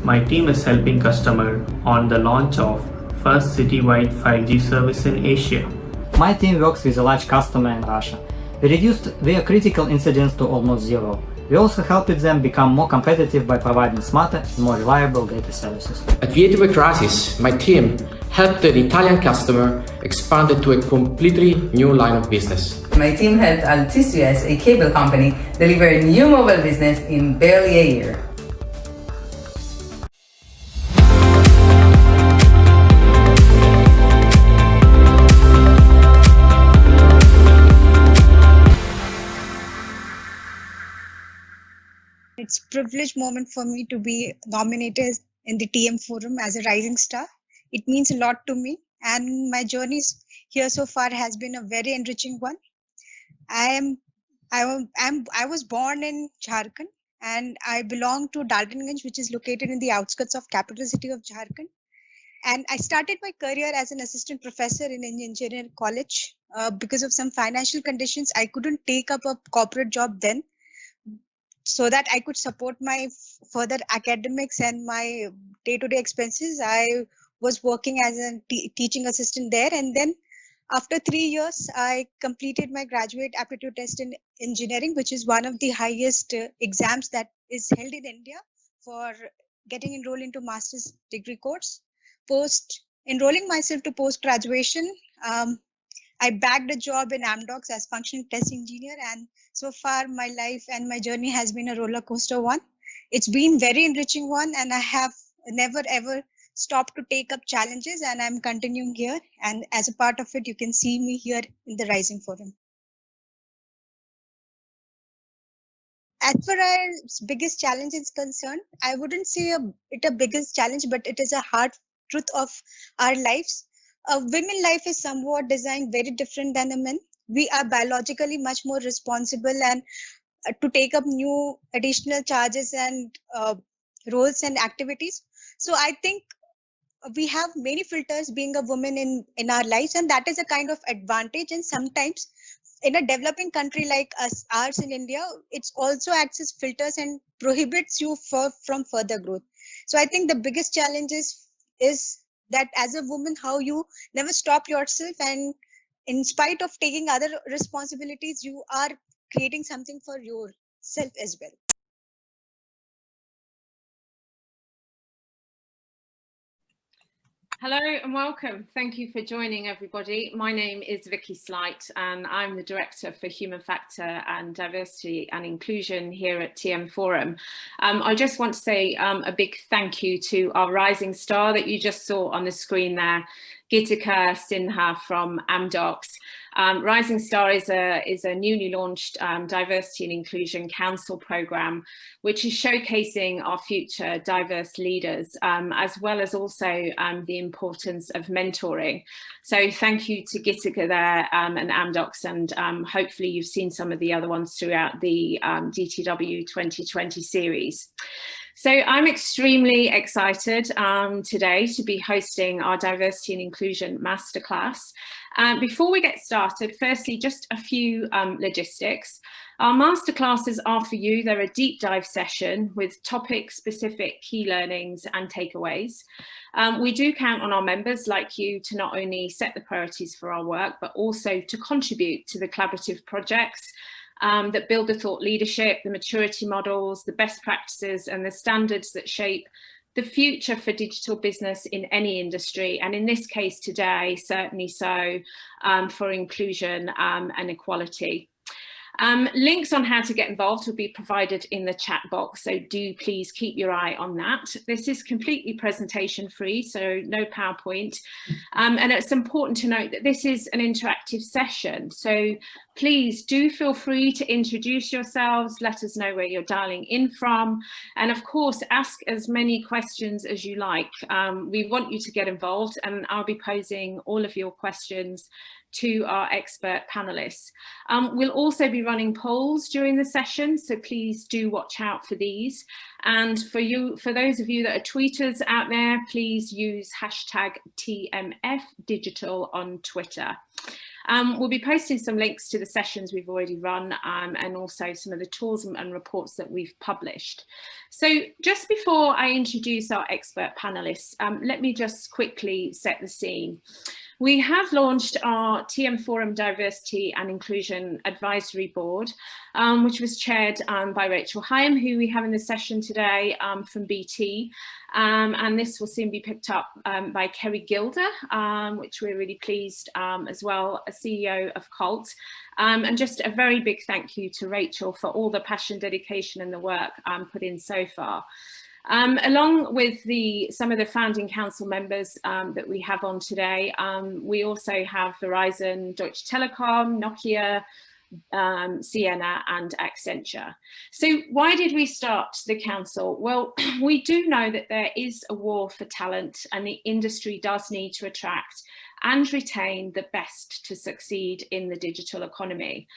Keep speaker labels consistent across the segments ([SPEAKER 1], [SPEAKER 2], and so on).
[SPEAKER 1] My team is helping customer on the launch of first citywide 5G service in Asia.
[SPEAKER 2] My team works with a large customer in Russia. We reduced their critical incidents to almost zero. We also helped them become more competitive by providing smarter and more reliable data services.
[SPEAKER 3] At the edge of a crisis, my team helped an Italian customer expand to a completely new line of business.
[SPEAKER 4] My team helped Alticius, a cable company, deliver a new mobile business in barely a year.
[SPEAKER 5] It's a privileged moment for me to be nominated in the TM Forum as a rising star. It means a lot to me, and my journey here so far has been a very enriching one. I was born in Jharkhand, and I belong to Daltonganj, which is located in the outskirts of capital city of Jharkhand. And I started my career as an assistant professor in engineering college. Because of some financial conditions, I couldn't take up a corporate job then, so that I could support my further academics and my day-to-day expenses. I was working as a teaching assistant there, and then after 3 years, I completed my graduate aptitude test in engineering, which is one of the highest exams that is held in India for getting enrolled into master's degree course. Post enrolling myself to post-graduation, I bagged a job in Amdocs as functional test engineer, and so far my life and my journey has been a roller coaster one. It's been very enriching one, and I have never ever stopped to take up challenges, and I'm continuing here. And as a part of it, you can see me here in the Rising Forum. As far as biggest challenge is concerned, I wouldn't say it a biggest challenge, but it is a hard truth of our lives. Women life is somewhat designed very different than the men. We are biologically much more responsible and to take up new additional charges and roles and activities. So I think we have many filters being a woman in our lives, and that is a kind of advantage. And sometimes in a developing country like ours in India, it's also acts as filters and prohibits you from further growth. So I think the biggest challenge is that as a woman, how you never stop yourself, and in spite of taking other responsibilities, you are creating something for yourself as well.
[SPEAKER 6] Hello and welcome. Thank you for joining, everybody. My name is Vicky Slight and I'm the Director for Human Factor and Diversity and Inclusion here at TM Forum. I just want to say a big thank you to our rising star that you just saw on the screen there, Gitika Sinha from Amdocs. Rising Star is a newly launched Diversity and Inclusion Council programme, which is showcasing our future diverse leaders, as well as also the importance of mentoring. So thank you to Gitika there and Amdocs, and hopefully you've seen some of the other ones throughout the DTW 2020 series. So I'm extremely excited today to be hosting our Diversity and Inclusion Masterclass. Before we get started, firstly, just a few logistics. Our masterclasses are for you. They're a deep dive session with topic-specific key learnings and takeaways. We do count on our members like you to not only set the priorities for our work, but also to contribute to the collaborative projects that build the thought leadership, the maturity models, the best practices and the standards that shape the future for digital business in any industry. And in this case today, certainly so for inclusion and equality. Links on how to get involved will be provided in the chat box, so do please keep your eye on that. This is completely presentation free, so no PowerPoint. And it's important to note that this is an interactive session, so please do feel free to introduce yourselves, let us know where you're dialing in from, and of course ask as many questions as you like. We want you to get involved, and I'll be posing all of your questions to our expert panelists. We'll also be running polls during the session, so please do watch out for these. And for those of you that are tweeters out there, please use hashtag TMFdigital on Twitter. We'll be posting some links to the sessions we've already run and also some of the tools and reports that we've published. So just before I introduce our expert panelists, let me just quickly set the scene. We have launched our TM Forum Diversity and Inclusion Advisory Board, which was chaired by Rachel Hyam, who we have in the session today from BT. And this will soon be picked up by Kerry Gilder, which we're really pleased as well, a CEO of Colt. And just a very big thank you to Rachel for all the passion, dedication and the work put in so far. Along with some of the founding council members that we have on today, we also have Verizon, Deutsche Telekom, Nokia, Sienna and Accenture. So why did we start the council? Well, we do know that there is a war for talent and the industry does need to attract and retain the best to succeed in the digital economy.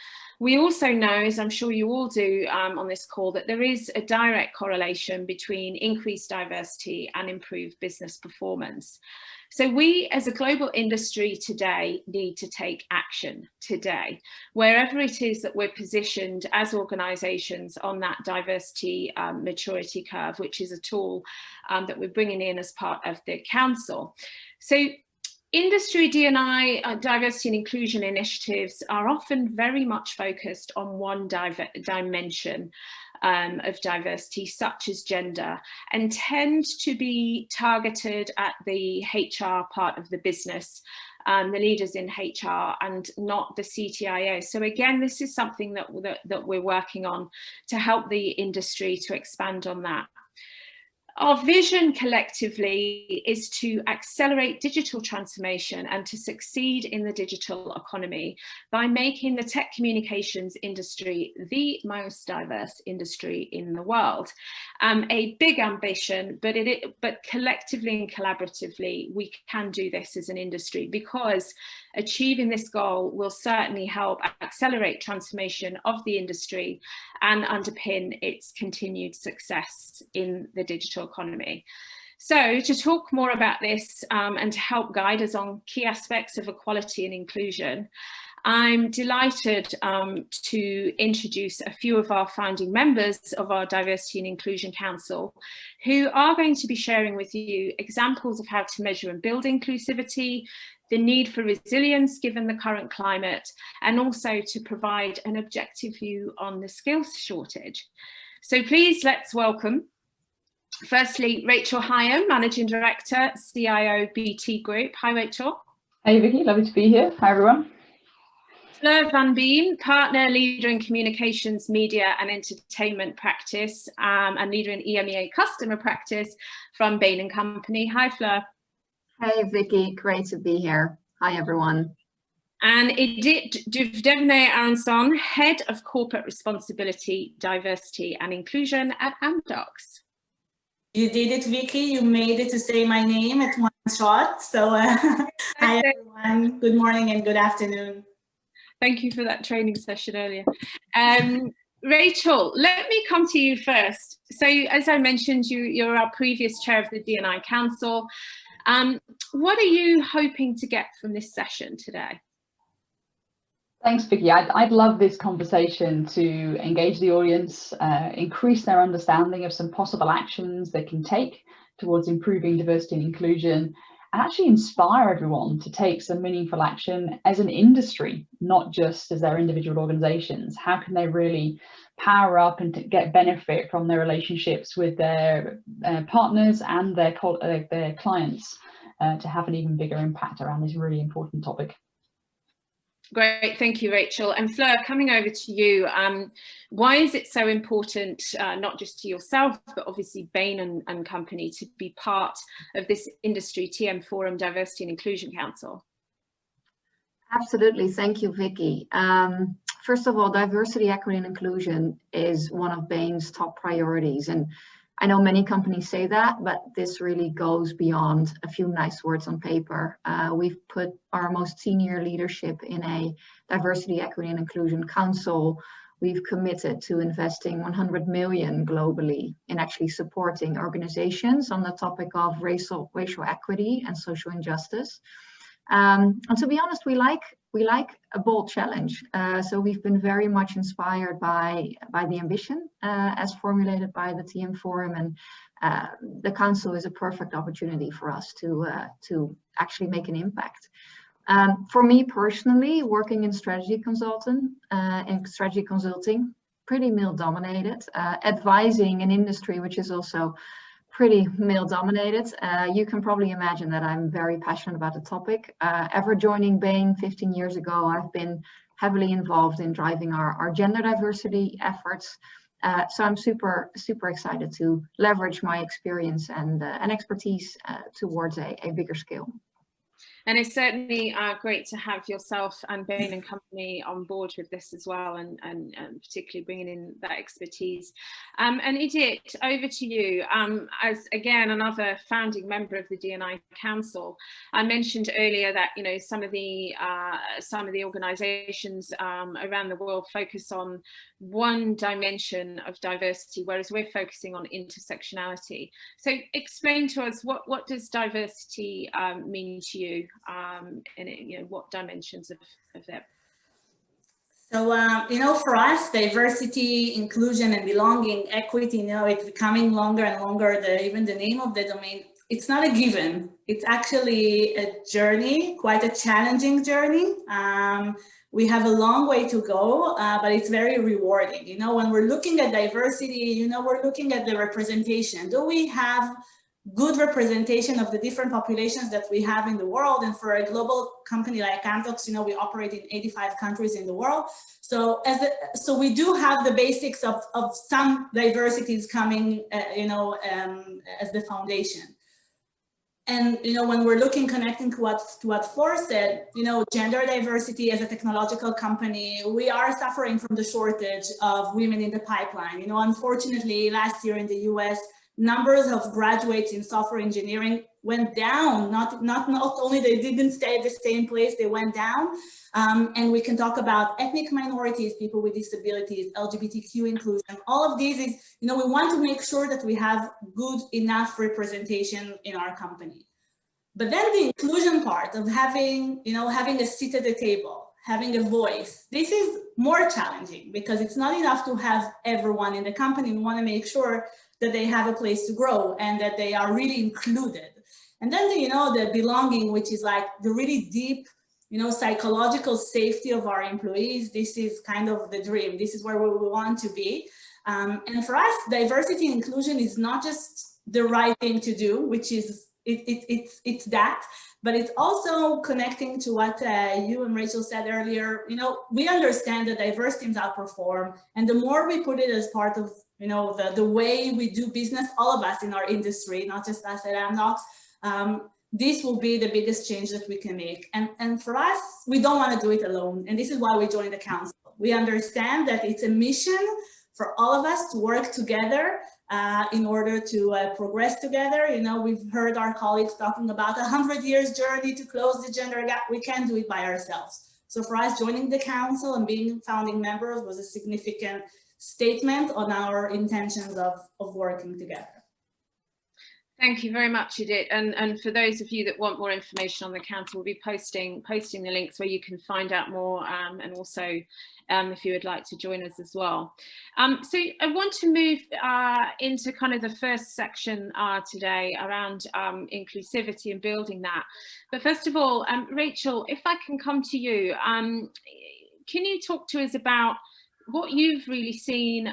[SPEAKER 6] We also know, as I'm sure you all do on this call, that there is a direct correlation between increased diversity and improved business performance. So we as a global industry today need to take action today, wherever it is that we're positioned as organisations on that diversity maturity curve, which is a tool that we're bringing in as part of the council. So industry D&I diversity and inclusion initiatives are often very much focused on one dimension of diversity, such as gender, and tend to be targeted at the HR part of the business, the leaders in HR, and not the CTIO. So again, this is something that we're working on to help the industry to expand on that. Our vision collectively is to accelerate digital transformation and to succeed in the digital economy by making the tech communications industry the most diverse industry in the world. A big ambition, but collectively and collaboratively, we can do this as an industry, because achieving this goal will certainly help accelerate transformation of the industry and underpin its continued success in the digital economy. So to talk more about this and to help guide us on key aspects of equality and inclusion, I'm delighted to introduce a few of our founding members of our Diversity and Inclusion Council, who are going to be sharing with you examples of how to measure and build inclusivity, the need for resilience given the current climate, and also to provide an objective view on the skills shortage. So please let's welcome, firstly, Rachel Hyam, Managing Director, CIO, BT Group. Hi, Rachel.
[SPEAKER 7] Hey, Vicky, lovely to be here. Hi, everyone.
[SPEAKER 6] Fleur van Bien, Partner, Leader in Communications, Media and Entertainment Practice, and Leader in EMEA Customer Practice from Bain & Company. Hi, Fleur.
[SPEAKER 8] Hey, Vicky, great to be here. Hi, everyone.
[SPEAKER 6] And Edith Duvernay-Aronson, Head of Corporate Responsibility, Diversity and Inclusion at Amdocs.
[SPEAKER 9] You did it, Vicky. You made it to say my name at one shot. So hi, everyone. Good morning and good afternoon.
[SPEAKER 6] Thank you for that training session earlier. Rachel, let me come to you first. So as I mentioned, you're our previous chair of the D&I Council. What are you hoping to get from this session today?
[SPEAKER 7] Thanks, Vicky. I'd love this conversation to engage the audience, increase their understanding of some possible actions they can take towards improving diversity and inclusion, and actually inspire everyone to take some meaningful action as an industry, not just as their individual organizations. How can they really power up and to get benefit from their relationships with their partners and their clients to have an even bigger impact around this really important topic?
[SPEAKER 6] Great, thank you, Rachel. And Fleur, coming over to you, why is it so important, not just to yourself, but obviously Bain and Company, to be part of this industry TM Forum Diversity and Inclusion Council?
[SPEAKER 8] Absolutely, thank you, Vicky. First of all, diversity, equity and inclusion is one of Bain's top priorities. And I know many companies say that, but this really goes beyond a few nice words on paper. We've put our most senior leadership in a diversity, equity and inclusion council. We've committed to investing 100 million globally in actually supporting organizations on the topic of racial equity and social injustice. And to be honest, we like we like a bold challenge. So we've been very much inspired by the ambition as formulated by the TM Forum, and the council is a perfect opportunity for us to actually make an impact. For me personally, working in strategy consulting, pretty male dominated, advising an industry which is also pretty male dominated. You can probably imagine that I'm very passionate about the topic. Ever joining Bain 15 years ago, I've been heavily involved in driving our gender diversity efforts. So I'm super excited to leverage my experience and expertise towards a bigger scale.
[SPEAKER 6] And it's certainly great to have yourself and Bain & Company on board with this as well, and particularly bringing in that expertise. And Edith, over to you. As again, another founding member of the D&I Council, I mentioned earlier that some of the organisations around the world focus on one dimension of diversity, whereas we're focusing on intersectionality. So explain to us, what does diversity mean to you, and what dimensions of that?
[SPEAKER 9] So, for us, diversity, inclusion, and belonging, equity, it's becoming longer and longer, even the name of the domain. It's not a given. It's actually a journey, quite a challenging journey. We have a long way to go, but it's very rewarding. When we're looking at diversity, we're looking at the representation. Do we have good representation of the different populations that we have in the world? And for a global company like Amdocs, we operate in 85 countries in the world. So so we do have the basics of some diversities coming, as the foundation. And, when we're connecting to what Flor said, gender diversity as a technological company, we are suffering from the shortage of women in the pipeline. Unfortunately, last year in the US, numbers of graduates in software engineering went down. Not only they didn't stay at the same place, they went down. And we can talk about ethnic minorities, people with disabilities, LGBTQ inclusion. All of these is, we want to make sure that we have good enough representation in our company. But then the inclusion part of having a seat at the table, having a voice, this is more challenging because it's not enough to have everyone in the company. We want to make sure that they have a place to grow and that they are really included. And then the belonging, which is like the really deep, psychological safety of our employees. This is kind of the dream. This is where we want to be. And for us, diversity and inclusion is not just the right thing to do, which is it's that, but it's also connecting to what you and Rachel said earlier. We understand that diverse teams outperform, and the more we put it as part of the way we do business, all of us in our industry, not just us at Amdocs, this will be the biggest change that we can make. And for us, we don't want to do it alone. And this is why we joined the council. We understand that it's a mission for all of us to work together in order to progress together. We've heard our colleagues talking about 100 years journey to close the gender gap. We can't do it by ourselves. So for us, joining the council and being founding members was a significant statement on our intentions of working together.
[SPEAKER 6] Thank you very much, Edith. And for those of you that want more information on the council, we'll be posting the links where you can find out more, and also if you would like to join us as well. So I want to move into kind of the first section today around inclusivity and building that. But first of all, Rachel, if I can come to you, can you talk to us about what you've really seen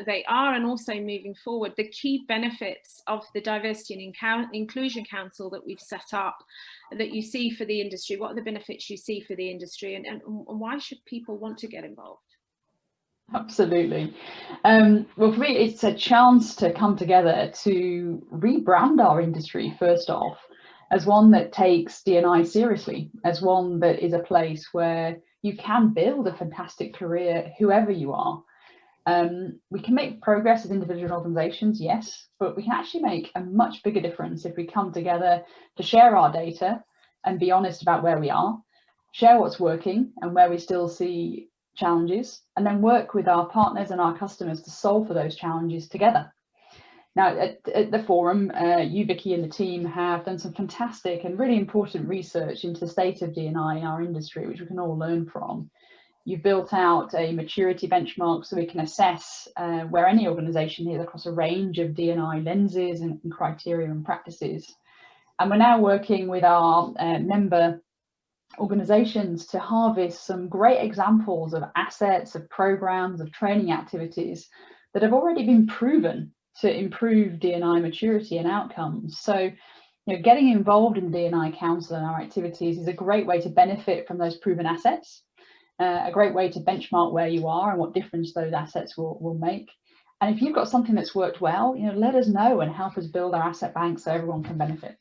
[SPEAKER 6] they are, and also moving forward, the key benefits of the Diversity and Inclusion Council that we've set up, that you see for the industry? What are the benefits you see for the industry, and why should people want to get involved?
[SPEAKER 7] Absolutely. Well, for me, it's a chance to come together to rebrand our industry, first off, as one that takes D&I seriously, as one that is a place where you can build a fantastic career, whoever you are. We can make progress as individual organizations, yes, but we can actually make a much bigger difference if we come together to share our data and be honest about where we are, share what's working and where we still see challenges, and then work with our partners and our customers to solve for those challenges together. Now, at the forum, you, Vicky, and the team have done some fantastic and really important research into the state of D&I in our industry, which we can all learn from. You've built out a maturity benchmark so we can assess where any organisation is across a range of D&I lenses and criteria and practices. And we're now working with our member organisations to harvest some great examples of assets, of programmes, of training activities that have already been proven to improve D&I maturity and outcomes. So, getting involved in D&I Council and our activities is a great way to benefit from those proven assets, a great way to benchmark where you are and what difference those assets will make. And if you've got something that's worked well, let us know and help us build our asset bank so everyone can benefit.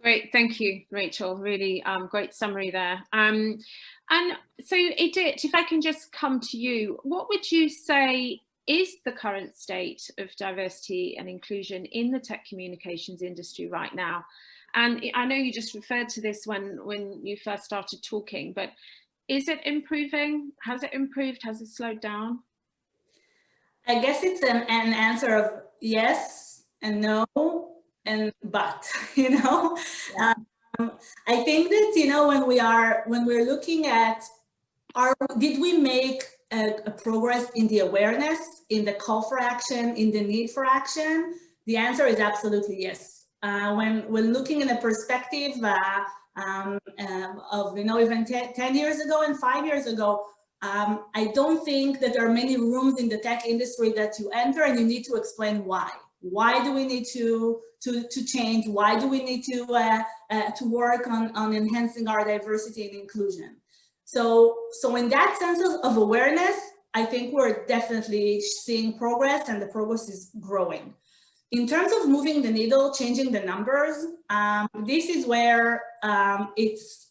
[SPEAKER 6] Great, thank you, Rachel. Really great summary there. And so, Edith, if I can just come to you, what would you say is the current state of diversity and inclusion in the tech communications industry right now? And I know you just referred to this when you first started talking, but is it improving? Has it improved? Has it slowed down?
[SPEAKER 9] I guess it's an answer of yes and no and but, Yeah. I think that, when we're looking at did we make a progress in the awareness, in the call for action, in the need for action? The answer is absolutely yes. When looking in a perspective of even 10 years ago and 5 years ago, I don't think that there are many rooms in the tech industry that you enter and you need to explain why. Why do we need to change? Why do we need to work on enhancing our diversity and inclusion? So in that sense of awareness, I think we're definitely seeing progress, and the progress is growing. In terms of moving the needle, changing the numbers, this is where it's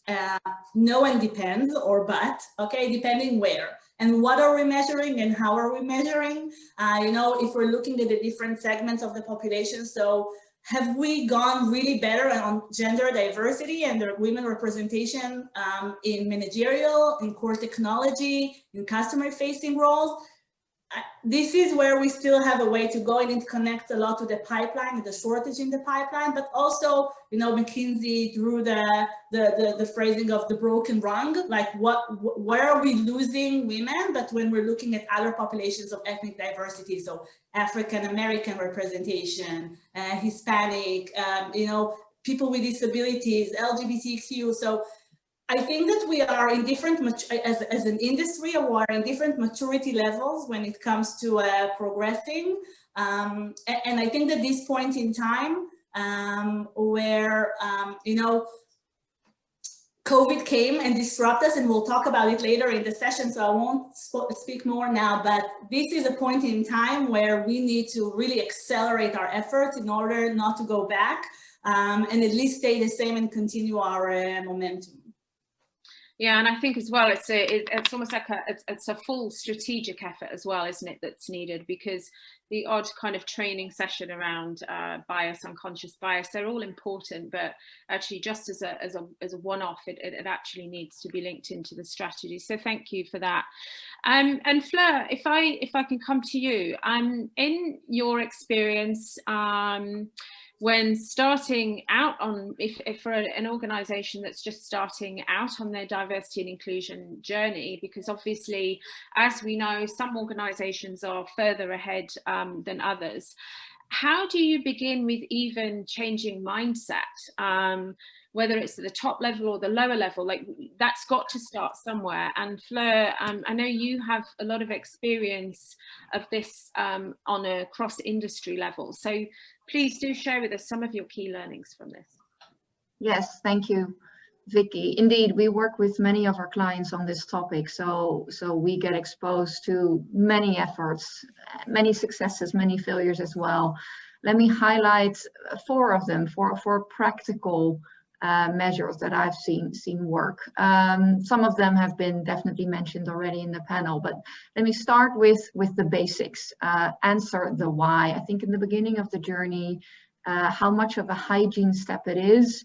[SPEAKER 9] no and depends, or but, okay, depending where. And what are we measuring and how are we measuring? If we're looking at the different segments of the population, so have we gone really better on gender diversity and the women representation in managerial, in core technology, in customer-facing roles? This is where we still have a way to go, and it connects a lot to the pipeline, the shortage in the pipeline, but also, McKinsey drew the phrasing of the broken rung, like where are we losing women? But when we're looking at other populations of ethnic diversity, so African American representation, Hispanic, people with disabilities, LGBTQ. So I think that we are in different, as an industry, we are in different maturity levels when it comes to progressing. And I think that this point in time where, COVID came and disrupted us, and we'll talk about it later in the session, so I won't speak more now, but this is a point in time where we need to really accelerate our efforts in order not to go back and at least stay the same and continue our momentum.
[SPEAKER 6] Yeah, and I think as well, it's almost like it's a full strategic effort as well, isn't it, that's needed, because the odd kind of training session around bias, unconscious bias, they're all important, but actually just as a one-off, it actually needs to be linked into the strategy. So thank you for that. And Fleur, if I can come to you, in your experience, when starting out on, if for an organisation that's just starting out on their diversity and inclusion journey, because obviously, as we know, some organisations are further ahead than others. How do you begin with even changing mindset? Whether it's at the top level or the lower level, like that's got to start somewhere. And Fleur, I know you have a lot of experience of this on a cross-industry level. So please do share with us some of your key learnings from this.
[SPEAKER 8] Yes, thank you, Vicky. Indeed, we work with many of our clients on this topic. So we get exposed to many efforts, many successes, many failures as well. Let me highlight 4 of them, for practical measures that I've seen work. Some of them have been definitely mentioned already in the panel, but let me start with the basics. Answer the why. I think in the beginning of the journey, how much of a hygiene step it is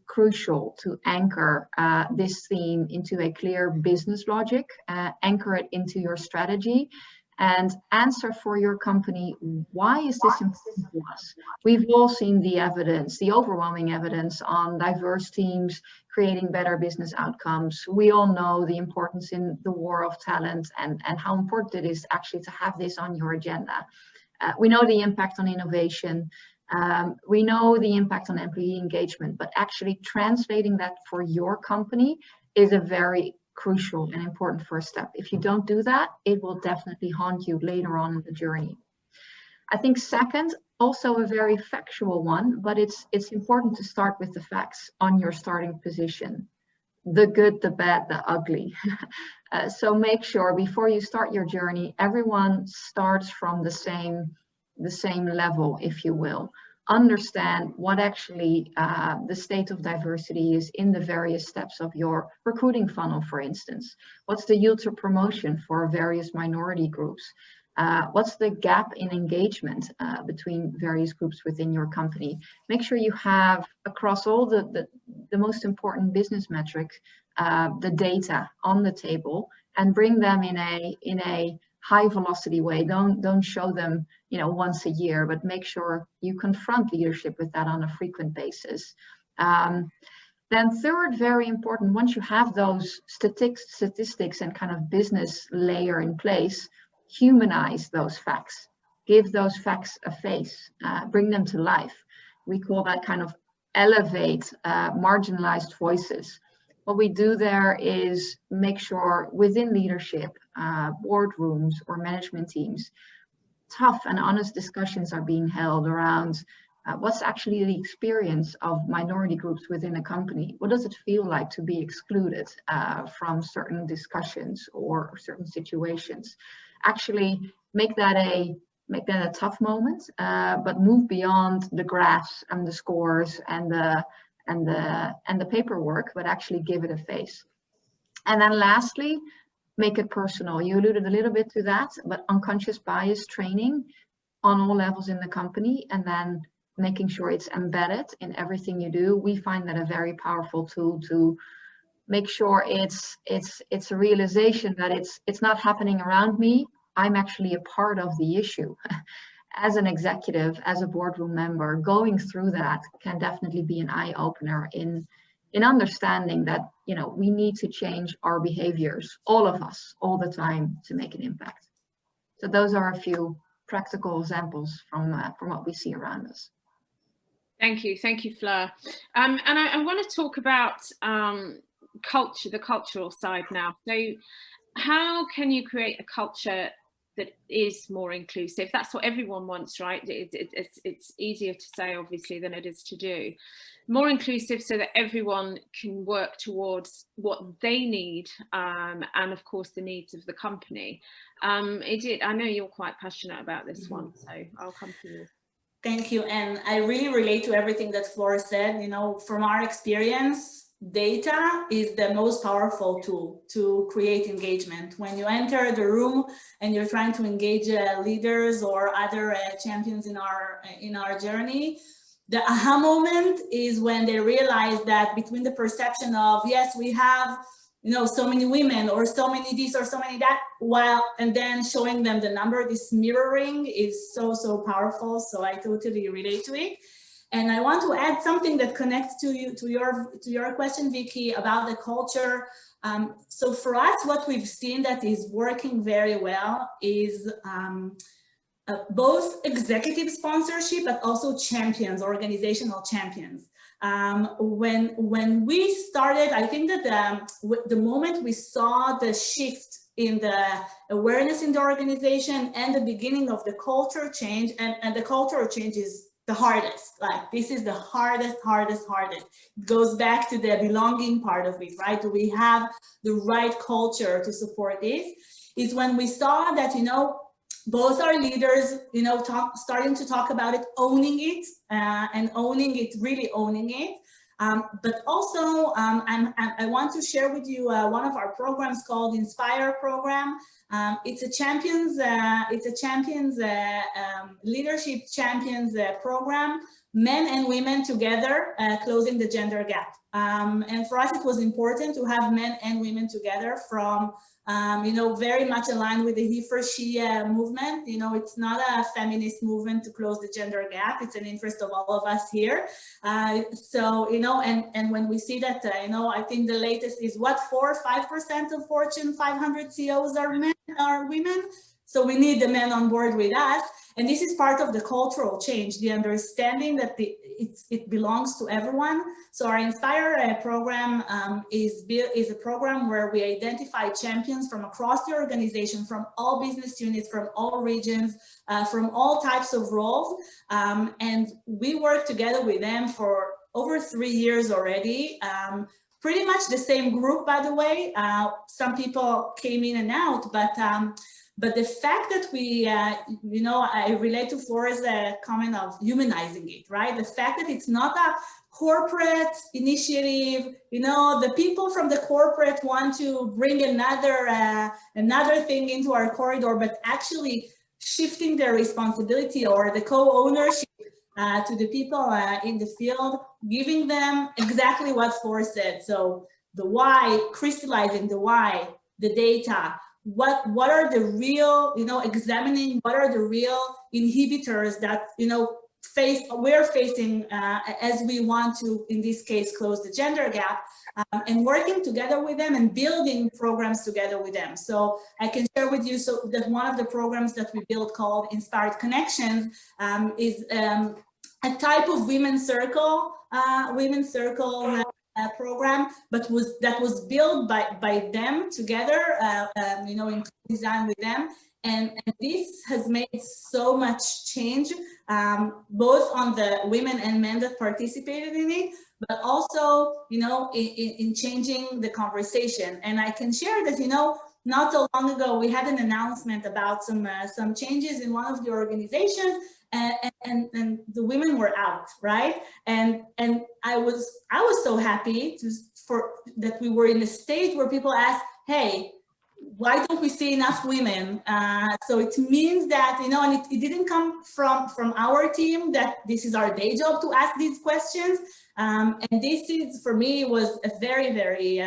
[SPEAKER 8] crucial to anchor this theme into a clear business logic, anchor it into your strategy, and answer for your company, why is this important to us? We've all seen the evidence, the overwhelming evidence on diverse teams creating better business outcomes. We all know the importance in the war of talent and how important it is actually to have this on your agenda. We know the impact on innovation. We know the impact on employee engagement, but actually translating that for your company is a very crucial and important first step. If you don't do that, it will definitely haunt you later on in the journey. I think second, also a very factual one, but it's important to start with the facts on your starting position. The good, the bad, the ugly. So make sure before you start your journey, everyone starts from the same level, if you will. Understand what actually the state of diversity is in the various steps of your recruiting funnel, for instance. What's the yield to promotion for various minority groups? What's the gap in engagement between various groups within your company? Make sure you have across all the most important business metrics, the data on the table, and bring them in a high velocity way. Don't show them, once a year, but make sure you confront leadership with that on a frequent basis. Then third, very important, once you have those statistics and kind of business layer in place, humanize those facts, give those facts a face, bring them to life. We call that kind of elevate marginalized voices. What we do there is make sure within leadership, boardrooms or management teams, tough and honest discussions are being held around what's actually the experience of minority groups within a company. What does it feel like to be excluded from certain discussions or certain situations? Actually make that a tough moment, but move beyond the graphs and the scores and the paperwork, but actually give it a face. And then lastly, make it personal. You alluded a little bit to that, but unconscious bias training on all levels in the company, and then making sure it's embedded in everything you do. We find that a very powerful tool to make sure it's a realization that it's not happening around me. I'm actually a part of the issue. As an executive, as a boardroom member, going through that can definitely be an eye-opener in understanding that we need to change our behaviors, all of us, all the time, to make an impact. So those are a few practical examples from what we see around us.
[SPEAKER 6] Thank you, Fleur. And I want to talk about culture, the cultural side now. So how can you create a culture that is more inclusive? That's what everyone wants, right? It's easier to say, obviously, than it is to do. More inclusive so that everyone can work towards what they need, and of course the needs of the company. I know you're quite passionate about this one, so I'll come to you.
[SPEAKER 9] Thank you. And I really relate to everything that Flora said. From our experience, data is the most powerful tool to create engagement. When you enter the room and you're trying to engage leaders or other champions in our journey, the aha moment is when they realize that between the perception of, yes, we have so many women or so many this or so many that, and then showing them the number, this mirroring is so powerful. So I totally relate to it. And I want to add something that connects to your question, Vicky, about the culture. So for us, what we've seen that is working very well is both executive sponsorship, but also champions, organizational champions. When we started, I think that the moment we saw the shift in the awareness in the organization and the beginning of the culture change, and the cultural change is the hardest. Like, this is the hardest. It goes back to the belonging part of it, right? Do we have the right culture to support this? Is when we saw that, both our leaders, starting to talk about it, owning it, and really owning it. But also, I want to share with you one of our programs called Inspire program. It's a leadership champions program, men and women together, closing the gender gap. And for us, it was important to have men and women together from very much aligned with the he for she movement. It's not a feminist movement to close the gender gap. It's an interest of all of us here. And when we see that, I think the latest is what, 4 or 5% of Fortune 500 CEOs are women. So we need the men on board with us. And this is part of the cultural change, the understanding that it belongs to everyone. So our Inspire program is a program where we identify champions from across the organization, from all business units, from all regions, from all types of roles. And we work together with them for over 3 years already. Pretty much the same group, by the way. Some people came in and out, but the fact that we, I relate to Flora's comment of humanizing it, right? The fact that it's not a corporate initiative, the people from the corporate want to bring another thing into our corridor, but actually shifting their responsibility or the co-ownership to the people in the field, giving them exactly what Flora said. So the why, crystallizing the why, the data, what are the real, examining what are the real inhibitors that, we're facing as we want to, in this case, close the gender gap, and working together with them and building programs together with them. So I can share with you that one of the programs that we built called Inspired Connections is a type of women's circle program, but that was built by them together, in design with them. And this has made so much change, both on the women and men that participated in it, but also, in changing the conversation. And I can share that, not so long ago, we had an announcement about some changes in one of the organizations, and the women were out, right? And I was so happy that we were in a state where people asked, hey, why don't we see enough women? So it means that, and it didn't come from our team, that this is our day job to ask these questions. And this is, for me, was a very, very,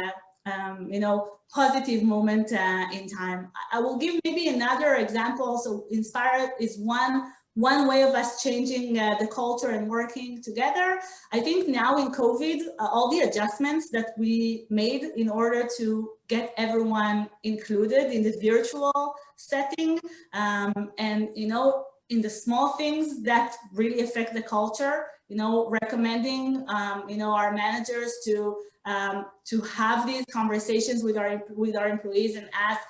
[SPEAKER 9] positive moment in time. I will give maybe another example. So Inspire is one way of us changing the culture and working together. I think now in COVID, all the adjustments that we made in order to get everyone included in the virtual setting, and in the small things that really affect the culture, recommending our managers to have these conversations with our employees and ask,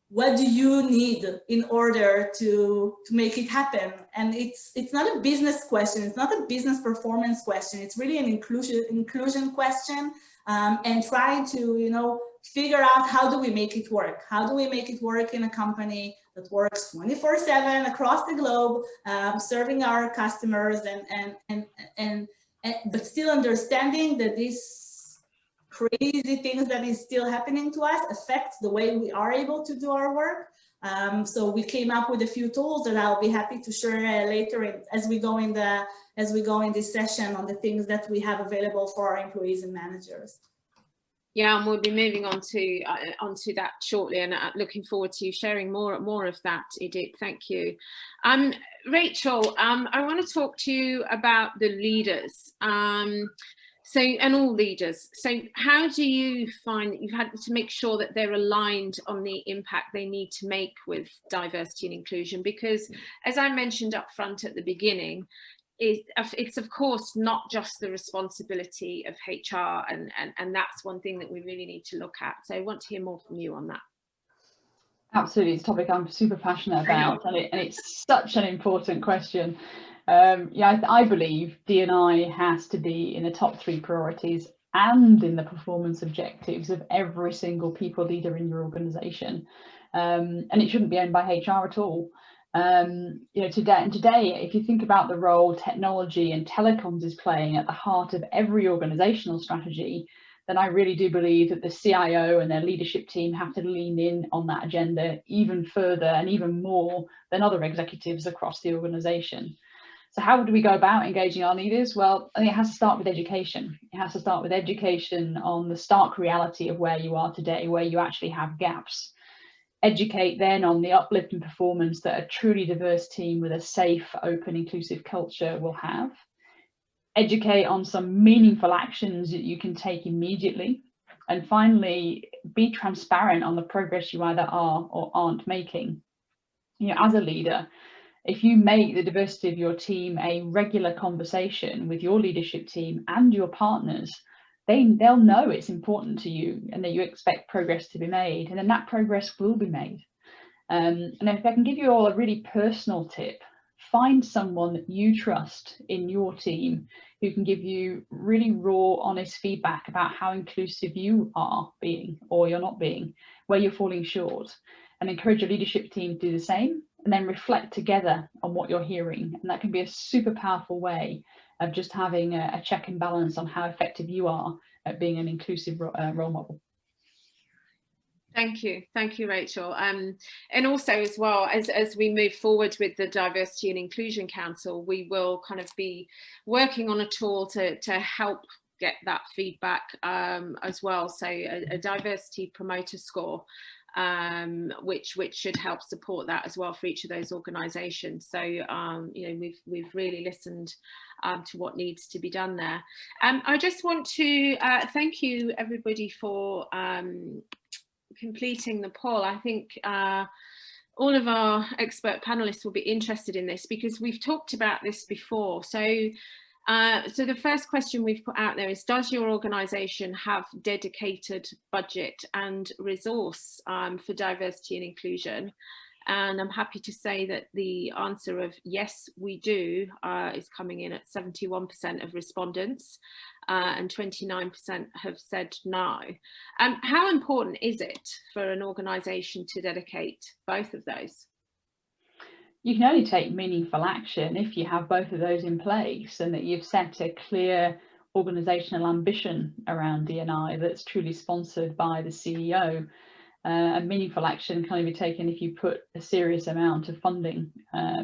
[SPEAKER 9] what do you need in order to make it happen? And it's not a business question. It's not a business performance question. It's really an inclusion question, and trying to, figure out how do we make it work? How do we make it work in a company that works 24/7 across the globe, serving our customers but still understanding that this crazy things that is still happening to us affects the way we are able to do our work. So we came up with a few tools that I'll be happy to share later as we go in this session on the things that we have available for our employees and managers.
[SPEAKER 6] Yeah, and we'll be moving on to that shortly, and looking forward to you sharing more of that, Edith. Thank you. Rachel, I want to talk to you about the leaders. And all leaders. So how do you find that you've had to make sure that they're aligned on the impact they need to make with diversity and inclusion? Because as I mentioned up front at the beginning, it's of course not just the responsibility of HR, and that's one thing that we really need to look at. So I want to hear more from you on that.
[SPEAKER 7] Absolutely, it's a topic I'm super passionate about, and it's such an important question. I believe D&I has to be in the top 3 priorities and in the performance objectives of every single people leader in your organization, and it shouldn't be owned by HR at all. Today, if you think about the role technology and telecoms is playing at the heart of every organizational strategy, then I really do believe that the CIO and their leadership team have to lean in on that agenda even further and even more than other executives across the organization. So how do we go about engaging our leaders? Well, I think it has to start with education. It has to start with education on the stark reality of where you are today, where you actually have gaps. Educate then on the uplift and performance that a truly diverse team with a safe, open, inclusive culture will have. Educate on some meaningful actions that you can take immediately. And finally, be transparent on the progress you either are or aren't making. You know, as a leader, if you make the diversity of your team a regular conversation with your leadership team and your partners, they'll know it's important to you and that you expect progress to be made, and then that progress will be made. And if I can give you all a really personal tip, find someone that you trust in your team who can give you really raw, honest feedback about how inclusive you are being or you're not being, where you're falling short, and encourage your leadership team to do the same, and then reflect together on what you're hearing. And that can be a super powerful way of just having a check and balance on how effective you are at being an inclusive role model.
[SPEAKER 6] Thank you, Rachel. And also as well, as we move forward with the Diversity and Inclusion Council, we will kind of be working on a tool to help get that feedback as well. So a diversity promoter score, which should help support that as well for each of those organisations. So you know, we've really listened to what needs to be done there. I just want to thank you everybody for completing the poll. I think all of our expert panelists will be interested in this because we've talked about this before. So the first question we've put out there is, does your organisation have dedicated budget and resource for diversity and inclusion? And I'm happy to say that the answer of yes, we do is coming in at 71% of respondents, and 29% have said no. How important is it for an organisation to dedicate both of those?
[SPEAKER 7] You can only take meaningful action if you have both of those in place and that you've set a clear organisational ambition around D&I that's truly sponsored by the CEO. And meaningful action can only be taken if you put a serious amount of funding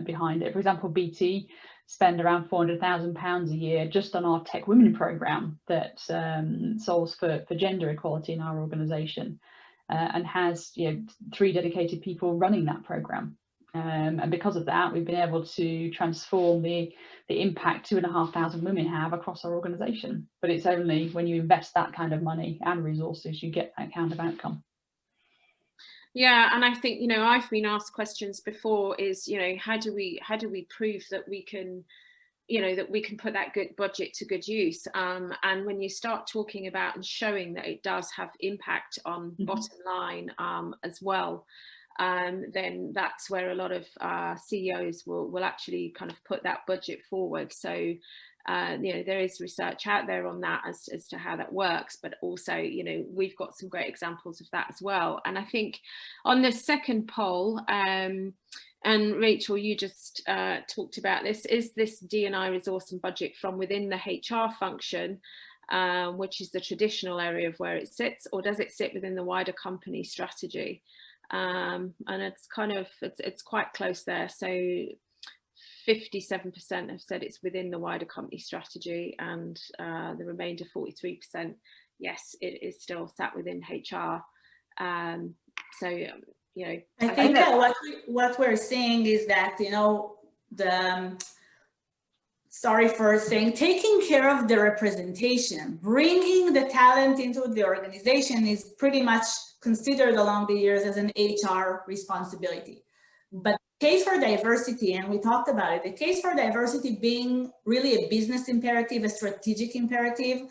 [SPEAKER 7] behind it. For example, BT spend around £400,000 a year just on our Tech Women programme that solves for gender equality in our organisation, and has 3 dedicated people running that programme. And because of that, we've been able to transform the impact 2,500 women have across our organisation. But it's only when you invest that kind of money and resources you get that kind of outcome.
[SPEAKER 6] Yeah, and I think, you know, I've been asked questions before is, you know, how do we prove that we can, you know, that we can put that good budget to good use? And when you start talking about and showing that it does have impact on bottom line as well, then that's where a lot of CEOs will actually kind of put that budget forward. So you know, there is research out there on that as to how that works, but also, you know, we've got some great examples of that as well. And I think on the second poll, and Rachel, you just talked about this, is this D&I resource and budget from within the HR function, which is the traditional area of where it sits, or does it sit within the wider company strategy? And it's kind of, it's quite close there. So 57% have said it's within the wider company strategy, and the remainder 43%, yes, it is still sat within HR. So, you know,
[SPEAKER 9] I think that what we're seeing is that, you know, sorry for saying, taking care of the representation, bringing the talent into the organization is pretty much considered along the years as an HR responsibility. But the case for diversity, and we talked about it, the case for diversity being really a business imperative, a strategic imperative,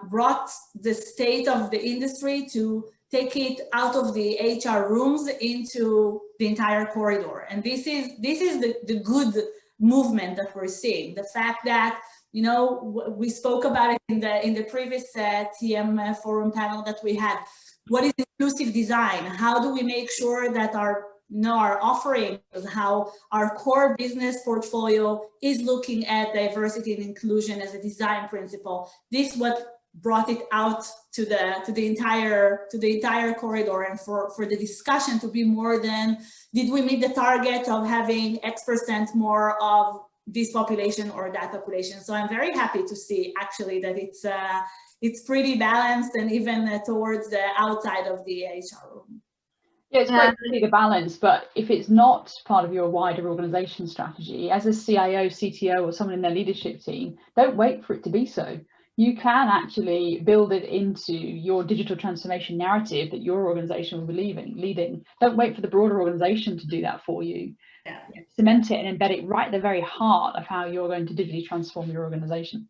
[SPEAKER 9] brought the state of the industry to take it out of the HR rooms into the entire corridor. And this is the good movement that we're seeing. The fact that, you know, we spoke about it in the previous TM forum panel that we had. What is inclusive design? How do we make sure that our offerings, how our core business portfolio is looking at diversity and inclusion as a design principle? This is what brought it out to the entire corridor, and for the discussion to be more than, did we meet the target of having X% more of this population or that population? So I'm very happy to see actually that it's pretty balanced, and even towards the outside of the HR room.
[SPEAKER 7] Yeah, it's great to see the balance, but if it's not part of your wider organisation strategy, as a CIO, CTO, or someone in their leadership team, don't wait for it to be so. You can actually build it into your digital transformation narrative that your organisation will be leading. Don't wait for the broader organisation to do that for you.
[SPEAKER 9] Yeah.
[SPEAKER 7] Cement it and embed it right at the very heart of how you're going to digitally transform your organisation.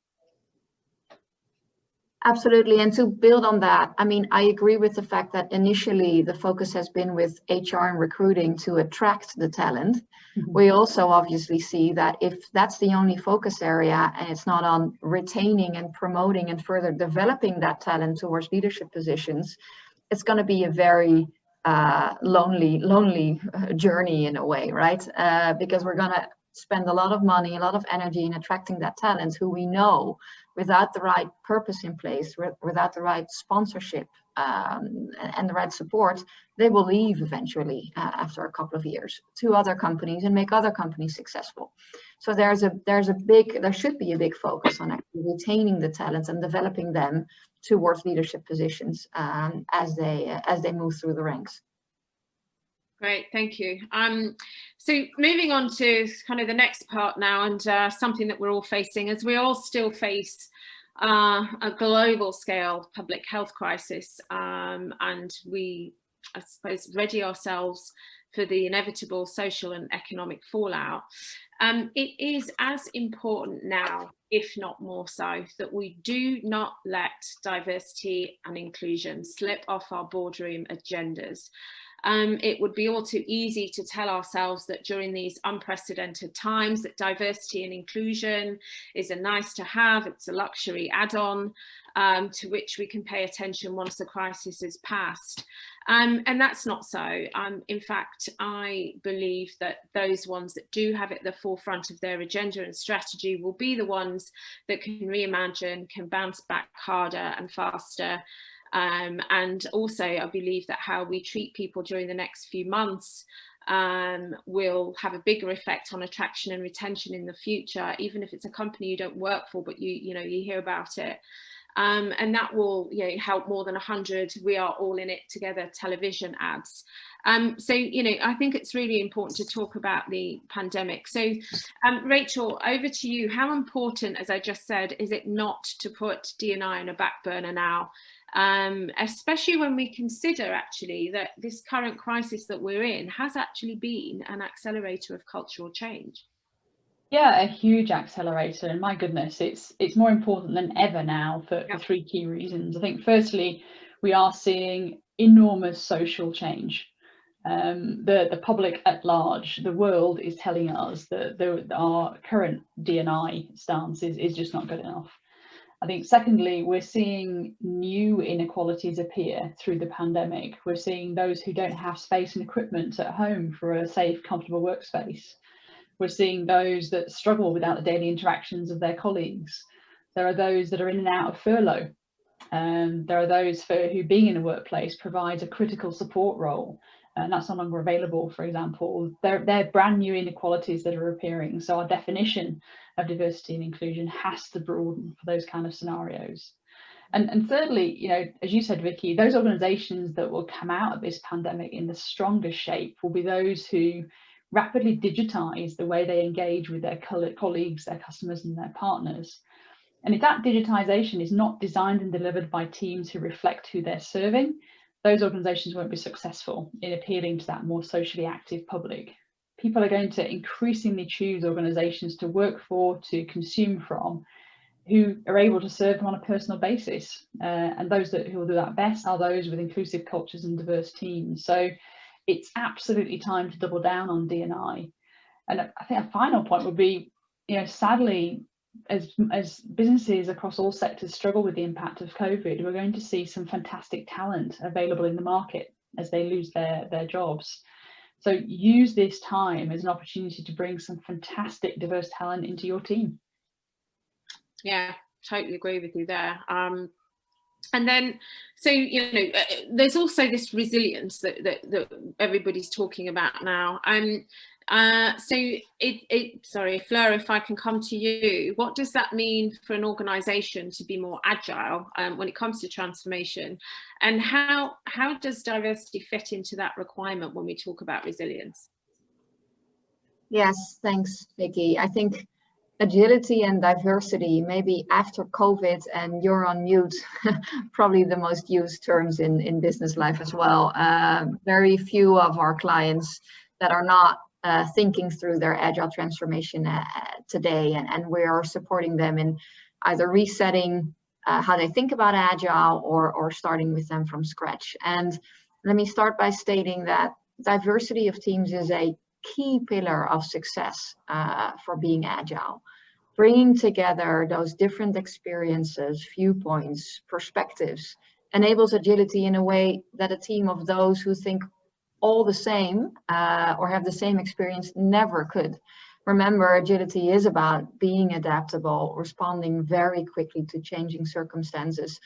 [SPEAKER 8] Absolutely. And to build on that, I mean, I agree with the fact that initially the focus has been with HR and recruiting to attract the talent. Mm-hmm. We also obviously see that if that's the only focus area and it's not on retaining and promoting and further developing that talent towards leadership positions, it's going to be a very lonely journey in a way, right? Because we're going to spend a lot of money, a lot of energy in attracting that talent who we know without the right purpose in place, without the right sponsorship and the right support, they will leave eventually after a couple of years to other companies and make other companies successful. So there should be a big focus on actually retaining the talent and developing them towards leadership positions as they move through the ranks.
[SPEAKER 6] Great, thank you. So moving on to kind of the next part now, and something that we're all facing, as we all still face a global scale public health crisis, and we, I suppose, ready ourselves for the inevitable social and economic fallout. It is as important now, if not more so, that we do not let diversity and inclusion slip off our boardroom agendas. It would be all too easy to tell ourselves that during these unprecedented times that diversity and inclusion is a nice to have, it's a luxury add-on to which we can pay attention once the crisis is past. And that's not so. In fact, I believe that those ones that do have it at the forefront of their agenda and strategy will be the ones that can reimagine, can bounce back harder and faster. And also, I believe that how we treat people during the next few months will have a bigger effect on attraction and retention in the future, even if it's a company you don't work for, but you hear about it. And that will help more than 100 "We are all in it together" television ads. So I think it's really important to talk about the pandemic. So Rachel, over to you. How important, as I just said, is it not to put D&I on a back burner now? Especially when we consider actually that this current crisis that we're in has actually been an accelerator of cultural change.
[SPEAKER 7] Yeah, a huge accelerator, and my goodness, it's more important than ever now for three key reasons. I think firstly, we are seeing enormous social change. The public at large, the world is telling us that our current D&I stance is just not good enough. I think secondly, we're seeing new inequalities appear through the pandemic. We're seeing those who don't have space and equipment at home for a safe, comfortable workspace. We're seeing those that struggle without the daily interactions of their colleagues. There are those that are in and out of furlough. There are those for who being in a workplace provides a critical support role, and that's no longer available, for example. They're brand new inequalities that are appearing. So our definition of diversity and inclusion has to broaden for those kind of scenarios. And thirdly, as you said, Vicky, those organizations that will come out of this pandemic in the strongest shape will be those who rapidly digitize the way they engage with their colleagues, their customers, and their partners. And if that digitization is not designed and delivered by teams who reflect who they're serving, those organizations won't be successful in appealing to that more socially active public. People are going to increasingly choose organizations to work for, to consume from, who are able to serve them on a personal basis. And those who will do that best are those with inclusive cultures and diverse teams. So it's absolutely time to double down on D&I. And I think a final point would be, sadly, as businesses across all sectors struggle with the impact of COVID, we're going to see some fantastic talent available in the market as they lose their jobs. So use this time as an opportunity to bring some fantastic diverse talent into your team.
[SPEAKER 6] Yeah, totally agree with you there. And then, so, there's also this resilience that everybody's talking about now. Sorry, Fleur, if I can come to you, what does that mean for an organisation to be more agile when it comes to transformation? And how does diversity fit into that requirement when we talk about resilience?
[SPEAKER 8] Yes, thanks, Vicky. I think agility and diversity, maybe after COVID, and you're on mute, probably the most used terms in business life as well. Very few of our clients that are not thinking through their agile transformation today, and we are supporting them in either resetting how they think about agile or starting with them from scratch. And let me start by stating that diversity of teams is a key pillar of success for being agile. Bringing together those different experiences, viewpoints, perspectives enables agility in a way that a team of those who think all the same or have the same experience never could. Remember, agility is about being adaptable, responding very quickly to changing circumstances,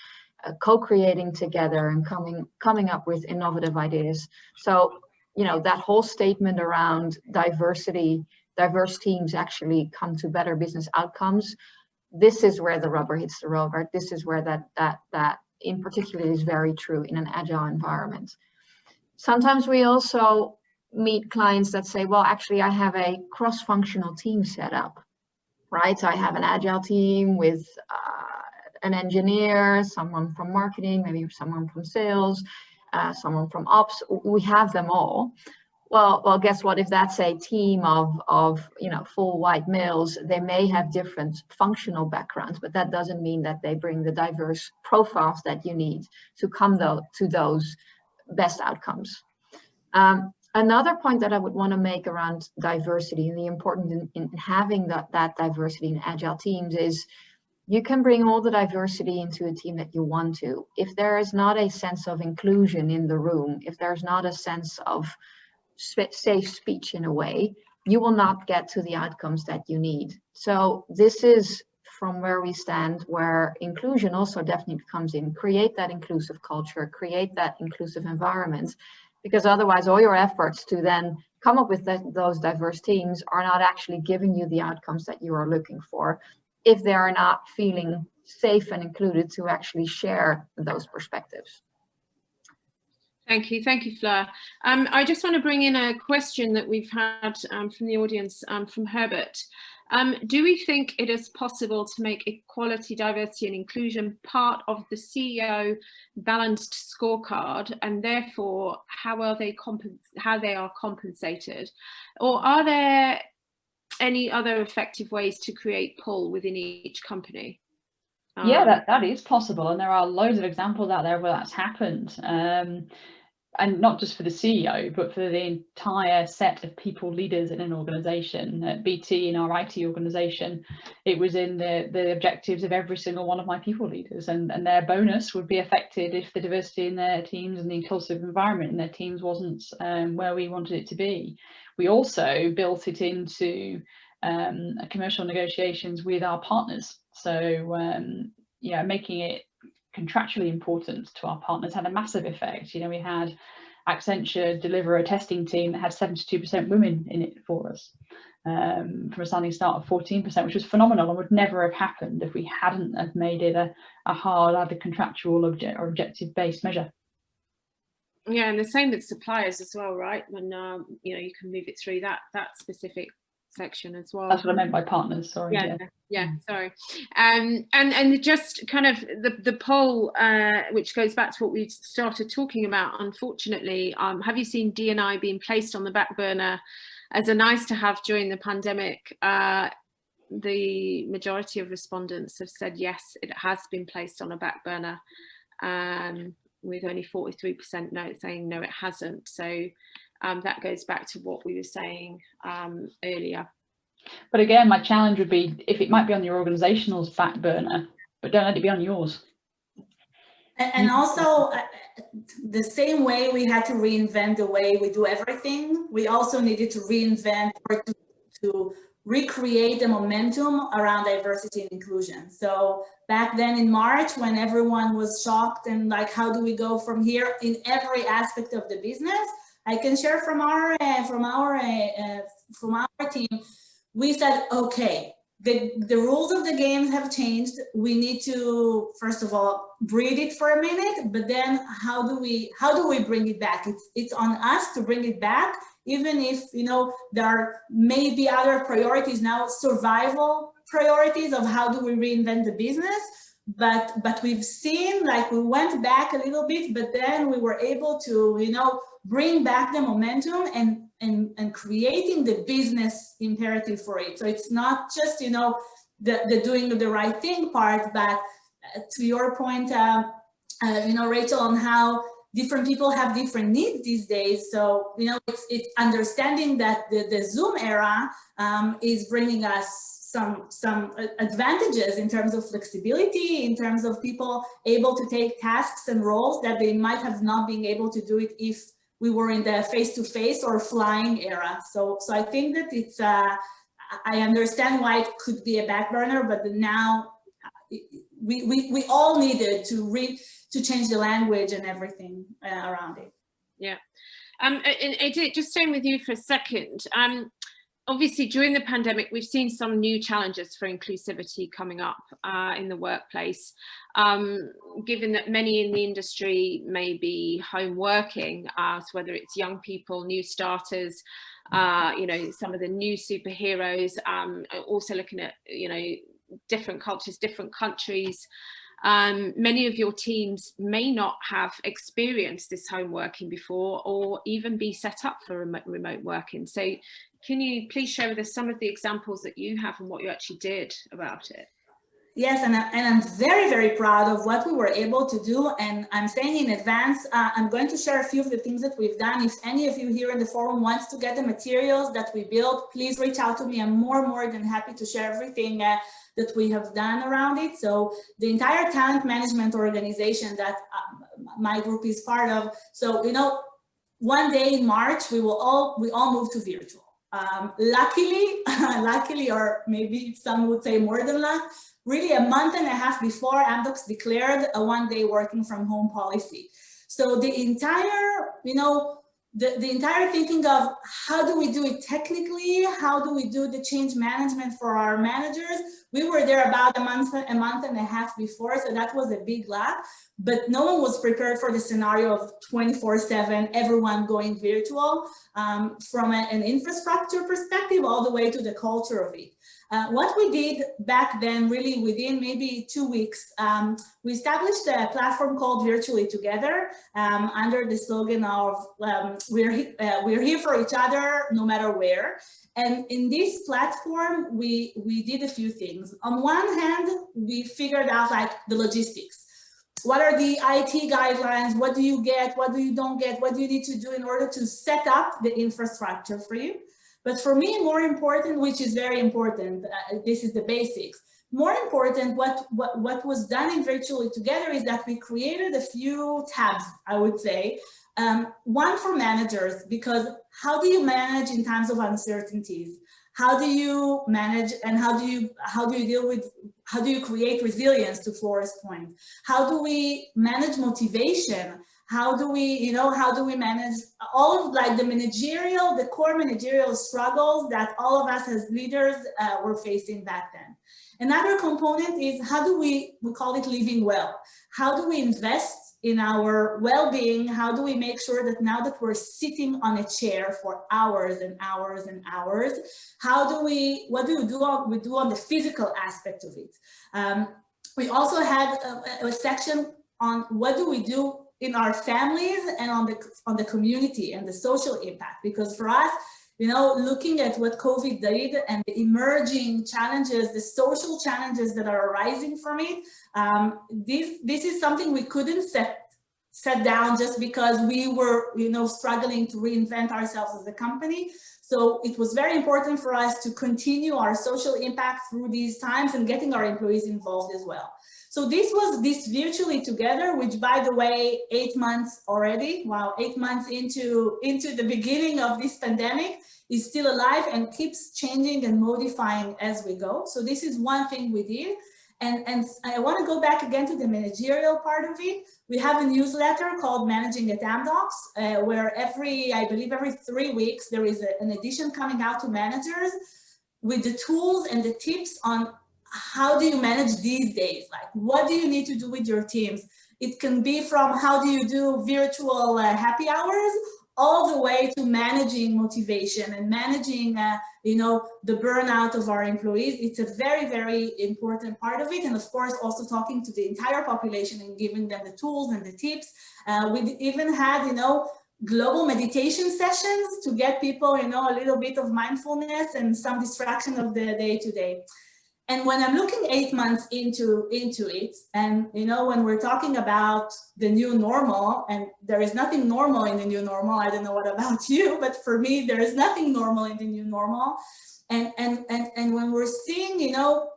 [SPEAKER 8] co-creating together and coming up with innovative ideas. So, you know, that whole statement around diversity, diverse teams actually come to better business outcomes. This is where the rubber hits the road, right? This is where that in particular is very true in an agile environment. Sometimes we also meet clients that say, well, actually, I have a cross-functional team set up, right? I have an agile team with an engineer, someone from marketing, maybe someone from sales, someone from ops. We have them all. Well, guess what? If that's a team of full white males, they may have different functional backgrounds, but that doesn't mean that they bring the diverse profiles that you need to come to those best outcomes. Another point that I would want to make around diversity and the importance in having that diversity in agile teams is you can bring all the diversity into a team that you want to. If there is not a sense of inclusion in the room, if there's not a sense of safe speech in a way, you will not get to the outcomes that you need. So this is from where we stand, where inclusion also definitely comes in. Create that inclusive culture, create that inclusive environment, because otherwise all your efforts to then come up with those diverse teams are not actually giving you the outcomes that you are looking for if they are not feeling safe and included to actually share those perspectives.
[SPEAKER 6] Thank you, Fleur. I just want to bring in a question that we've had from the audience, from Herbert. Do we think it is possible to make equality, diversity and inclusion part of the CEO balanced scorecard, and therefore how they are compensated? Or are there any other effective ways to create pull within each company?
[SPEAKER 7] Yeah, that is possible, and there are loads of examples out there where that's happened. And not just for the CEO, but for the entire set of people leaders in an organization. At BT, in our IT organization, it was in the objectives of every single one of my people leaders, and their bonus would be affected if the diversity in their teams and the inclusive environment in their teams wasn't where we wanted it to be. We also built it into commercial negotiations with our partners. So making it contractually important to our partners had a massive effect. We had Accenture deliver a testing team that had 72% women in it for us, from a standing start of 14%, which was phenomenal and would never have happened if we hadn't have made it a hard, either contractual or objective-based measure.
[SPEAKER 6] Yeah, and the same with suppliers as well, right? When you can move it through that specific section as well.
[SPEAKER 7] That's what I meant by partners, sorry.
[SPEAKER 6] Yeah, sorry. And just kind of the poll, which goes back to what we started talking about, unfortunately, have you seen D&I being placed on the back burner as a nice to have during the pandemic? The majority of respondents have said yes, it has been placed on a back burner, with only 43% saying no, it hasn't. So that goes back to what we were saying earlier.
[SPEAKER 7] But again, my challenge would be, if it might be on your organizational's back burner, but don't let it be on yours.
[SPEAKER 9] And also, the same way we had to reinvent the way we do everything, we also needed to reinvent or to recreate the momentum around diversity and inclusion. So back then in March, when everyone was shocked and like, how do we go from here in every aspect of the business? I can share from our from our team, we said, okay, the rules of the games have changed. We need to, first of all, breathe it for a minute, but then how do we bring it back? It's on us to bring it back, even if, you know, there are maybe other priorities now, survival priorities of how do we reinvent the business. But we've seen, like, we went back a little bit, but then we were able to, you know, bring back the momentum and creating the business imperative for it. So it's not just, you know, the doing the right thing part, but to your point, you know, Rachel, on how different people have different needs these days. So, you know, it's understanding that the Zoom era is bringing us some advantages in terms of flexibility, in terms of people able to take tasks and roles that they might have not been able to do it if we were in the face-to-face or flying era. So I think that it's, I understand why it could be a back burner, but now we all needed to change the language and everything around it.
[SPEAKER 6] Yeah. And Edith, just staying with you for a second. Obviously, during the pandemic, we've seen some new challenges for inclusivity coming up in the workplace. Given that many in the industry may be home working, so whether it's young people, new starters, you know, some of the new superheroes, also looking at, you know, different cultures, different countries. Many of your teams may not have experienced this home working before, or even be set up for remote working. So can you please share with us some of the examples that you have and what you actually did about it?
[SPEAKER 9] Yes, and I'm very, very proud of what we were able to do. And I'm saying in advance, I'm going to share a few of the things that we've done. If any of you here in the forum wants to get the materials that we built, please reach out to me. I'm more than happy to share everything that we have done around it. So the entire talent management organization that my group is part of. So, you know, one day in March, we all moved to virtual. Luckily, or maybe some would say more than luck, really a month and a half before, Amdocs declared a one-day working from home policy. So the entire, you know, the entire thinking of how do we do it technically, how do we do the change management for our managers, we were there about a month and a half before, so that was a big lot. But no one was prepared for the scenario of 24/7, everyone going virtual, from an infrastructure perspective all the way to the culture of it. What we did back then, really within maybe 2 weeks, we established a platform called Virtually Together, under the slogan of we're here for each other no matter where. And in this platform, we did a few things. On one hand, we figured out, like, the logistics. What are the IT guidelines? What do you get? What do you don't get? What do you need to do in order to set up the infrastructure for you? But for me, more important, which is very important, this is the basics. More important, what was done in Virtually Together is that we created a few tabs, I would say. One for managers, because how do you manage in times of uncertainties? How do you manage, and how do you deal with, how do you create resilience, to Flora's point? How do we manage motivation? How do we, you know, how do we manage all of, like, the core managerial struggles that all of us as leaders were facing back then? Another component is how do we call it living well. How do we invest in our well-being? How do we make sure that now that we're sitting on a chair for hours and hours and hours, what do we do on the physical aspect of it? We also had a section on what do we do in our families and on the community and the social impact, because for us, you know, looking at what COVID did and the emerging challenges, the social challenges that are arising from it, this is something we couldn't set down just because we were, you know, struggling to reinvent ourselves as a company. So it was very important for us to continue our social impact through these times and getting our employees involved as well. So this was this Virtually Together, which, by the way, 8 months already, wow, 8 months into the beginning of this pandemic, is still alive and keeps changing and modifying as we go. So this is one thing we did. And I want to go back again to the managerial part of it. We have a newsletter called Managing at Amdocs, where I believe every 3 weeks, there is an edition coming out to managers with the tools and the tips on how do you manage these days? Like, what do you need to do with your teams? It can be from how do you do virtual happy hours, all the way to managing motivation and managing, you know, the burnout of our employees. It's a very, very important part of it. And of course, also talking to the entire population and giving them the tools and the tips. We even had, you know, global meditation sessions to get people, you know, a little bit of mindfulness and some distraction of the day-to-day. And when I'm looking 8 months into it, and you know, when we're talking about the new normal, and there is nothing normal in the new normal, I don't know what about you, but for me, there is nothing normal in the new normal. And when we're seeing, you know,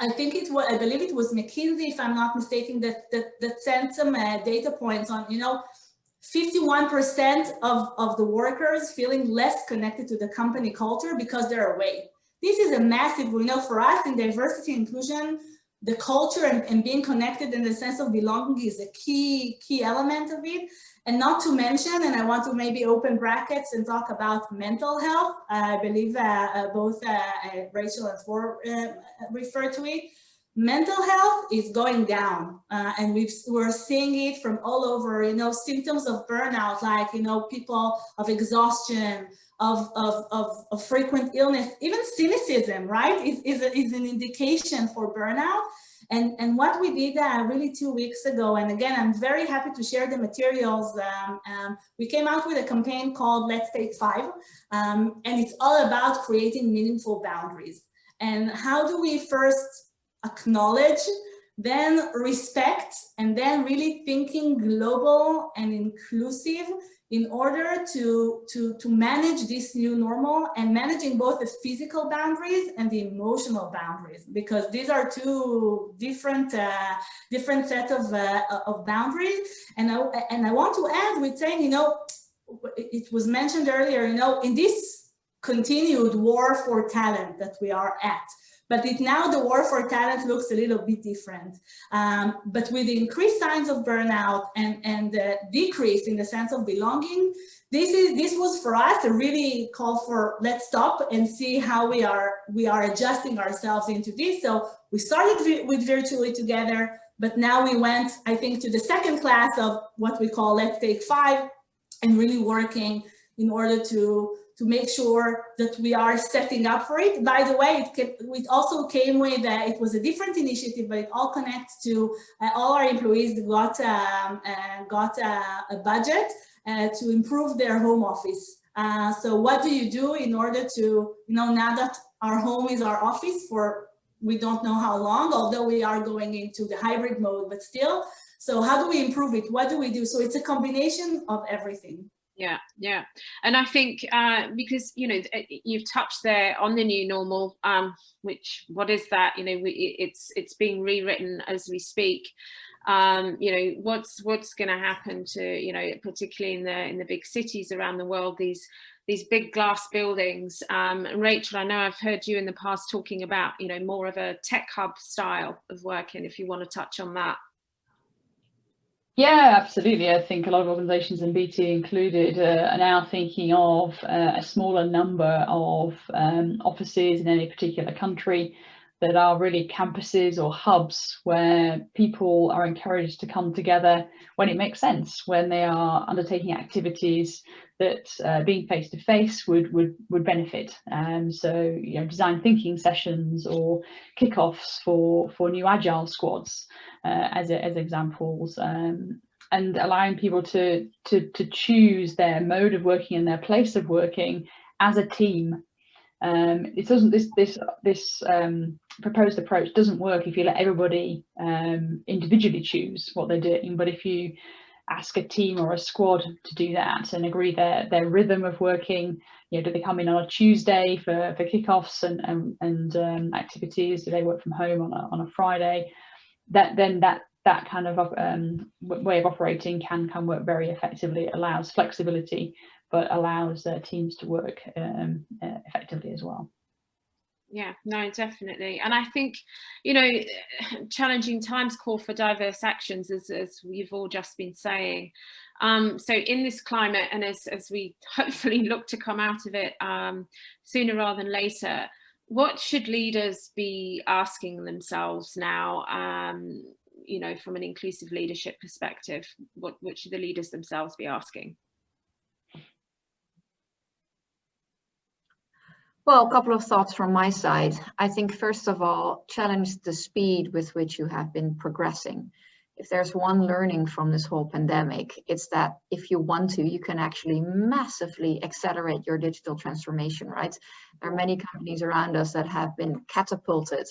[SPEAKER 9] I believe it was McKinsey, if I'm not mistaken, that sent some data points on, you know, 51% of the workers feeling less connected to the company culture because they're away. This is a massive, we know for us in diversity and inclusion, the culture and being connected in the sense of belonging is a key element of it. And not to mention, and I want to maybe open brackets and talk about mental health. I believe both Rachel and Flor refer to it. Mental health is going down, and we're seeing it from all over, you know, symptoms of burnout, like, you know, people of exhaustion, of frequent illness, even cynicism, right, is an indication for burnout. And what we did really 2 weeks ago, and again, I'm very happy to share the materials. We came out with a campaign called Let's Take 5, and it's all about creating meaningful boundaries. And how do we first acknowledge, then respect, and then really thinking global and inclusive in order to manage this new normal, and managing both the physical boundaries and the emotional boundaries, because these are two different set of boundaries. And I want to add with saying, you know, it was mentioned earlier, you know, in this continued war for talent that we are at, but now the war for talent looks a little bit different. But with the increased signs of burnout and the decrease in the sense of belonging, this was for us a really call for let's stop and see how we are adjusting ourselves into this. So we started with virtually together, but now we went, I think, to the second class of what we call Let's Take 5, and really working in order to make sure that we are setting up for it. By the way, it also came with, it was a different initiative, but it all connects to all our employees got a budget to improve their home office. So what do you do in order to, you know, now that our home is our office for, we don't know how long, although we are going into the hybrid mode, but still. So how do we improve it? What do we do? So it's a combination of everything.
[SPEAKER 6] Yeah. And I think because, you know, you've touched there on the new normal, which, what is that? You know, it's being rewritten as we speak. You know, what's going to happen to, you know, particularly in the big cities around the world, these big glass buildings. And Rachel, I know I've heard you in the past talking about, you know, more of a tech hub style of working, if you want to touch on that.
[SPEAKER 7] Yeah, absolutely. I think a lot of organisations, and BT included, are now thinking of a smaller number of offices in any particular country that are really campuses or hubs where people are encouraged to come together when it makes sense, when they are undertaking activities that being face to face would benefit. So, you know, design thinking sessions or kickoffs for new agile squads as examples, and allowing people to choose their mode of working and their place of working as a team. It doesn't. This proposed approach doesn't work if you let everybody individually choose what they're doing. But if you ask a team or a squad to do that and agree their rhythm of working, you know, do they come in on a Tuesday for kickoffs and activities? Do they work from home on a Friday? That kind of way of operating can work very effectively. It allows flexibility, but allows teams to work effectively as well.
[SPEAKER 6] Yeah, no, definitely. And I think, you know, challenging times call for diverse actions, as we've all just been saying. So in this climate, and as we hopefully look to come out of it sooner rather than later, what should leaders be asking themselves now, you know, from an inclusive leadership perspective? What should the leaders themselves be asking?
[SPEAKER 8] Well, a couple of thoughts from my side. I think, first of all, challenge the speed with which you have been progressing. If there's one learning from this whole pandemic, it's that if you want to, you can actually massively accelerate your digital transformation, right? There are many companies around us that have been catapulted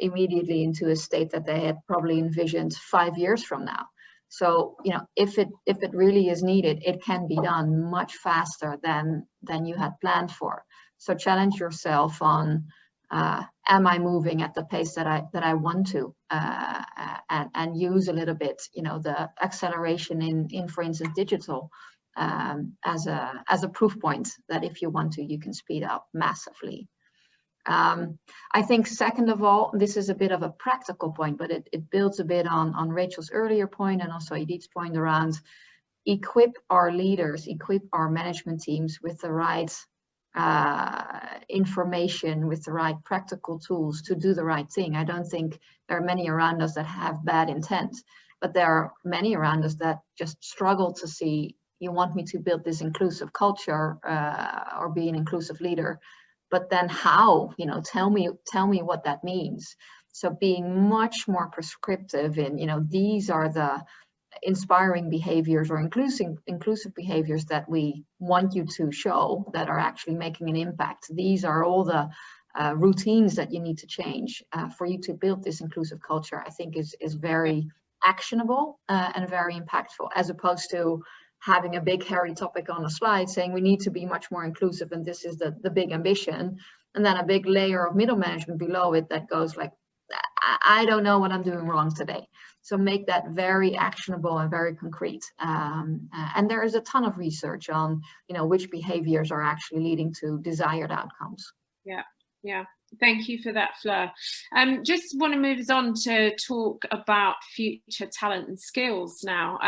[SPEAKER 8] immediately into a state that they had probably envisioned 5 years from now. So, you know, if it really is needed, it can be done much faster than you had planned for. So challenge yourself on, am I moving at the pace that I want to, and use a little bit, you know, the acceleration in for instance, digital, as a proof point that if you want to, you can speed up massively. I think, second of all, this is a bit of a practical point, but it builds a bit on Rachel's earlier point and also Edith's point around equip our leaders, equip our management teams with the right information, with the right practical tools to do the right thing. I don't think there are many around us that have bad intent, but there are many around us that just struggle to see, you want me to build this inclusive culture or be an inclusive leader, but then how, you know, tell me what that means. So being much more prescriptive in, you know, these are the inspiring behaviors or inclusive behaviors that we want you to show that are actually making an impact. These are all the routines that you need to change for you to build this inclusive culture, I think is very actionable and very impactful, as opposed to having a big hairy topic on a slide saying we need to be much more inclusive and this is the big ambition, and then a big layer of middle management below it that goes like, I don't know what I'm doing wrong today. So make that very actionable and very concrete. And there is a ton of research on, you know, which behaviors are actually leading to desired outcomes.
[SPEAKER 6] Yeah. Thank you for that, Fleur. Just want to move us on to talk about future talent and skills now.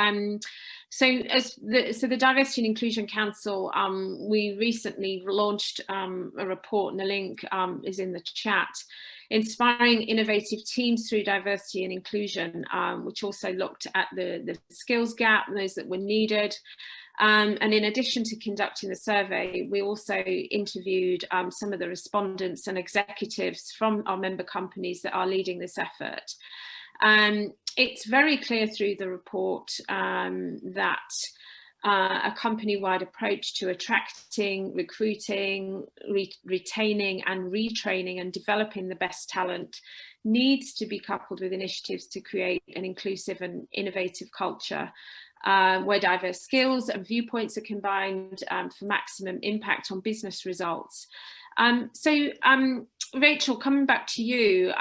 [SPEAKER 6] So the Diversity and Inclusion Council, we recently launched a report, and the link is in the chat, Inspiring Innovative Teams Through Diversity and Inclusion, which also looked at the skills gap and those that were needed. And in addition to conducting the survey, we also interviewed some of the respondents and executives from our member companies that are leading this effort. It's very clear through the report that a company-wide approach to attracting, recruiting, retaining and retraining and developing the best talent needs to be coupled with initiatives to create an inclusive and innovative culture where diverse skills and viewpoints are combined for maximum impact on business results. Rachel, coming back to you,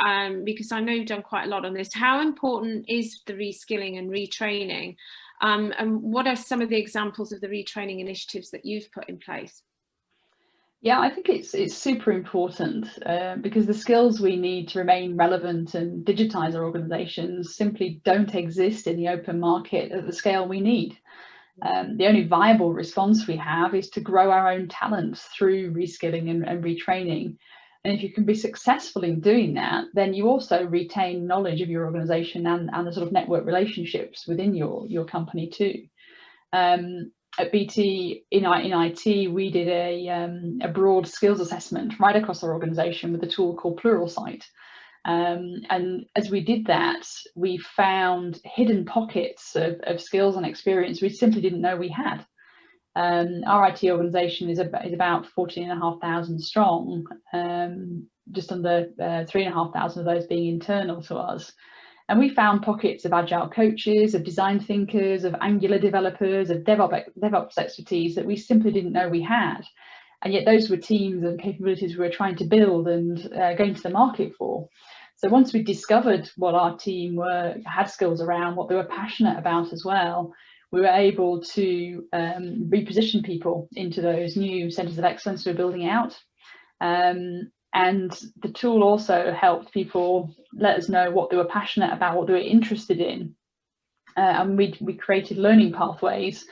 [SPEAKER 6] because I know you've done quite a lot on this, how important is the reskilling and retraining? And what are some of the examples of the retraining initiatives that you've put in place?
[SPEAKER 7] Yeah, I think it's super important because the skills we need to remain relevant and digitize our organizations simply don't exist in the open market at the scale we need. The only viable response we have is to grow our own talent through reskilling and retraining. And if you can be successful in doing that, then you also retain knowledge of your organization and the sort of network relationships within your company too. At BT in IT, we did a broad skills assessment right across our organization with a tool called Pluralsight. And as we did that, we found hidden pockets of skills and experience we simply didn't know we had. Our IT organization is about 14,500 strong, just under 3,500 of those being internal to us. And we found pockets of agile coaches, of design thinkers, of Angular developers, of DevOps expertise that we simply didn't know we had. And yet those were teams and capabilities we were trying to build and going to the market for. So once we discovered what our team had skills around, what they were passionate about as well, we were able to reposition people into those new centres of excellence we were building out. And the tool also helped people let us know what they were passionate about, what they were interested in. And we created learning pathways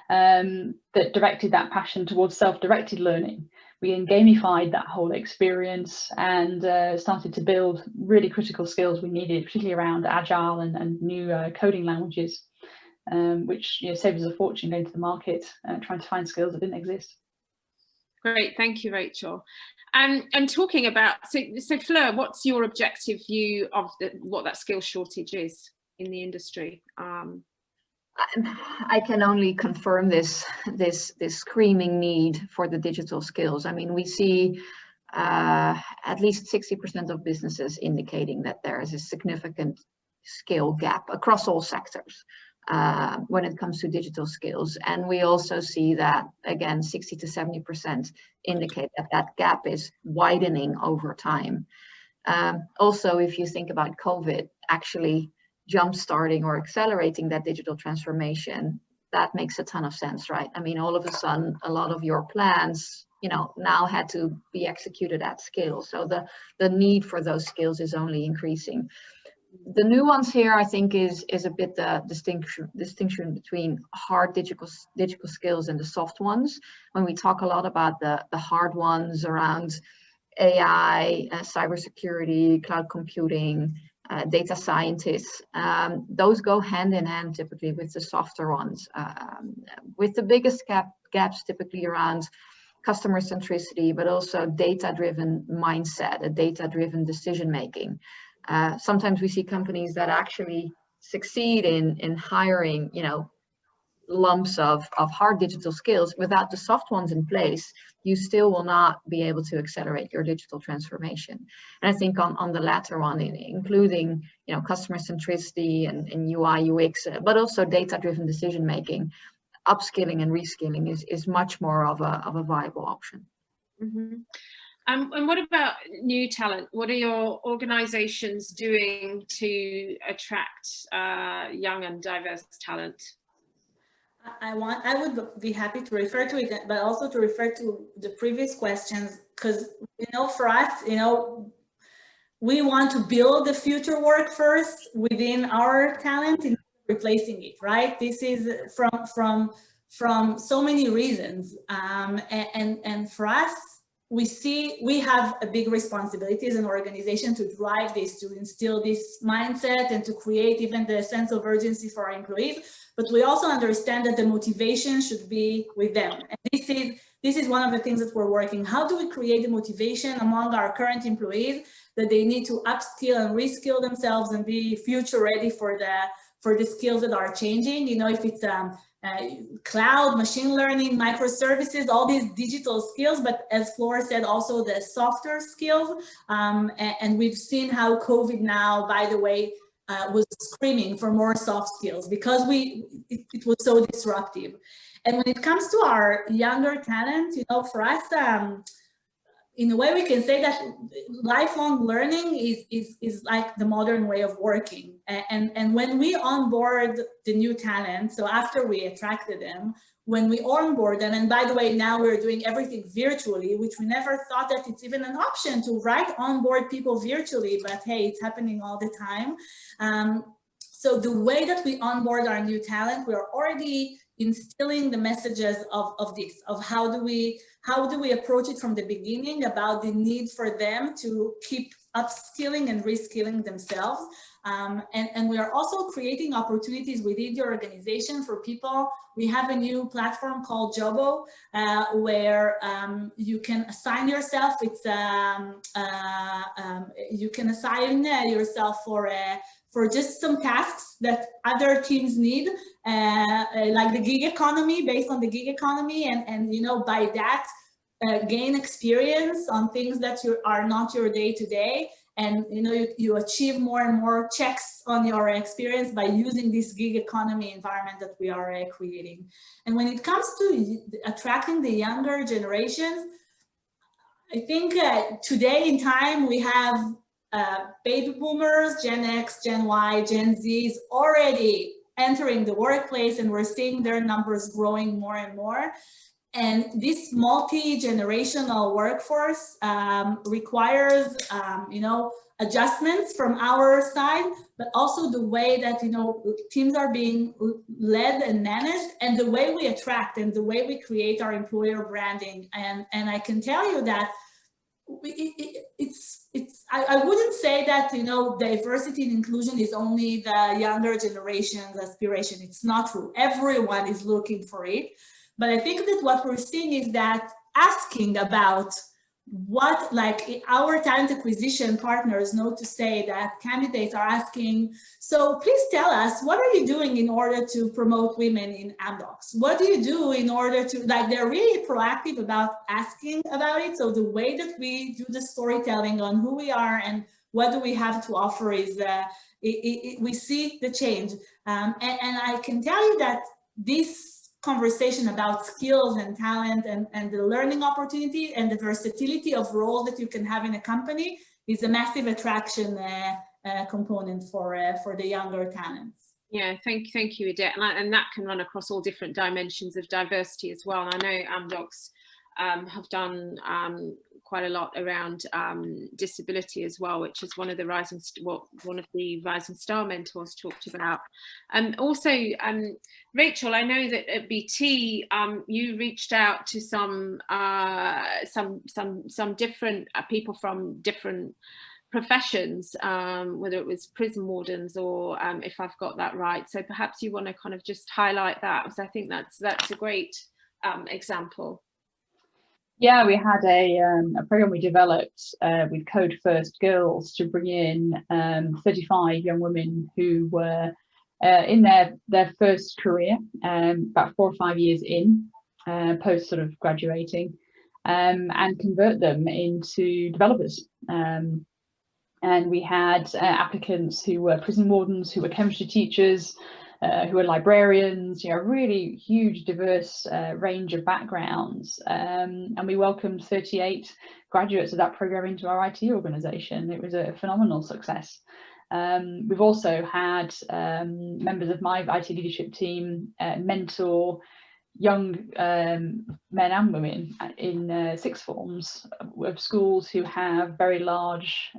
[SPEAKER 7] that directed that passion towards self-directed learning. We gamified that whole experience and started to build really critical skills we needed, particularly around agile and new coding languages, which saved us a fortune going to the market, trying to find skills that didn't exist.
[SPEAKER 6] Great, thank you, Rachel. And talking about, so Fleur, what's your objective view of what that skill shortage is in the industry?
[SPEAKER 8] I can only confirm this screaming need for the digital skills. I mean, we see at least 60% of businesses indicating that there is a significant skill gap across all sectors when it comes to digital skills. And we also see that, again, 60 to 70% indicate that that gap is widening over time. Also, if you think about COVID actually jump-starting or accelerating that digital transformation, that makes a ton of sense, right? I mean, all of a sudden, a lot of your plans, now had to be executed at scale. So the need for those skills is only increasing. The nuance here, I think, is a bit the distinction between hard digital skills and the soft ones. When we talk a lot about the hard ones around AI, cybersecurity, cloud computing, data scientists, those go hand in hand typically with the softer ones, with the biggest gaps typically around customer centricity, but also data-driven mindset, a data-driven decision making. Sometimes we see companies that actually succeed in hiring, lumps of hard digital skills. Without the soft ones in place, you still will not be able to accelerate your digital transformation. And I think on the latter one, including customer centricity and UI UX, but also data-driven decision making, upskilling and reskilling is much more of a viable option.
[SPEAKER 6] Mm-hmm. And what about new talent? What are your organizations doing to attract young and diverse talent?
[SPEAKER 9] I would be happy to refer to it, but also to refer to the previous questions, because for us, we want to build the future workforce within our talent in replacing it, right? This is from so many reasons, and for us, we have a big responsibility as an organization to drive this, to instill this mindset and to create even the sense of urgency for our employees. But we also understand that the motivation should be with them. And this is one of the things that we're working. How do we create the motivation among our current employees that they need to upskill and reskill themselves and be future ready for the skills that are changing? If it's cloud, machine learning, microservices, all these digital skills, but as Flora said, also the softer skills. And we've seen how COVID now, by the way, was screaming for more soft skills because it was so disruptive. And when it comes to our younger talent, for us, in a way we can say that lifelong learning is like the modern way of working. And when we onboard the new talent, so after we attracted them, when we onboard them, and by the way, now we're doing everything virtually, which we never thought that it's even an option to onboard people virtually, but hey, it's happening all the time. So the way that we onboard our new talent, we are already instilling the messages of this, of how do we approach it from the beginning about the need for them to keep upskilling and reskilling themselves. And we are also creating opportunities within the organization for people. We have a new platform called Jobo, where you can assign yourself. You can assign yourself for just some tasks that other teams need, like the gig economy, based on the gig economy, and by that gain experience on things that are not your day-to-day. And you achieve more and more checks on your experience by using this gig economy environment that we are creating. And when it comes to attracting the younger generations, I think today in time we have baby boomers, Gen X, Gen Y, Gen Zs already entering the workplace, and we're seeing their numbers growing more and more. And this multi-generational workforce requires, adjustments from our side, but also the way that, teams are being led and managed, and the way we attract and the way we create our employer branding. And I can tell you that I wouldn't say that, diversity and inclusion is only the younger generation's aspiration. It's not true. Everyone is looking for it. But I think that what we're seeing is that asking about what, like our talent acquisition partners know to say that candidates are asking, so please tell us, what are you doing in order to promote women in Amdocs? What do you do in order to, like, they're really proactive about asking about it. So the way that we do the storytelling on who we are and what do we have to offer is, we see the change. And I can tell you that this conversation about skills and talent and the learning opportunity and the versatility of roles that you can have in a company is a massive attraction component for the younger talents.
[SPEAKER 6] Yeah, thank you, Edith. And that can run across all different dimensions of diversity as well. And I know Amdocs have done quite a lot around disability as well, which is one of the rising star mentors talked about. Also, Rachel, I know that at BT you reached out to some different people from different professions, whether it was prison wardens or if I've got that right. So perhaps you want to kind of just highlight that, because I think that's a great example.
[SPEAKER 7] Yeah, we had a program we developed with Code First Girls to bring in 35 young women who were in their first career, about 4 or 5 years in, post sort of graduating, and convert them into developers. And we had applicants who were prison wardens, who were chemistry teachers, who are librarians, really huge, diverse range of backgrounds. And we welcomed 38 graduates of that program into our IT organization. It was a phenomenal success. We've also had members of my IT leadership team mentor young men and women in sixth forms of schools who have very large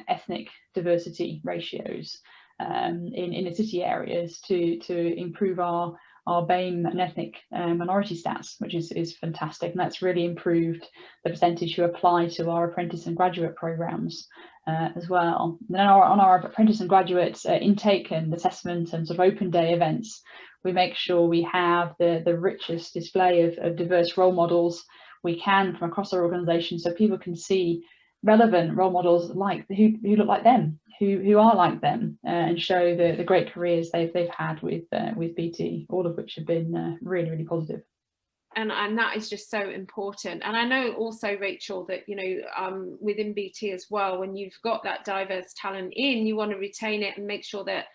[SPEAKER 7] ethnic diversity ratios in inner city areas to improve our BAME and ethnic minority stats, which is fantastic. And that's really improved the percentage who apply to our apprentice and graduate programs as well. And then on our apprentice and graduate intake and assessment and sort of open day events, we make sure we have the richest display of diverse role models we can from across our organisation, so people can see relevant role models like who look like them, who are like them, and show the great careers they've had with BT, all of which have been really, really positive.
[SPEAKER 6] And that is just so important. And I know also, Rachel, that within BT as well, when you've got that diverse talent in, you want to retain it and make sure that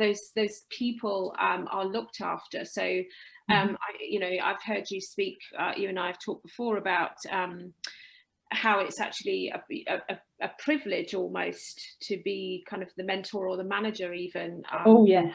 [SPEAKER 6] those people are looked after. So I've heard you speak, you and I have talked before about how it's actually a privilege almost to be kind of the mentor or the manager even.
[SPEAKER 7] Oh yes.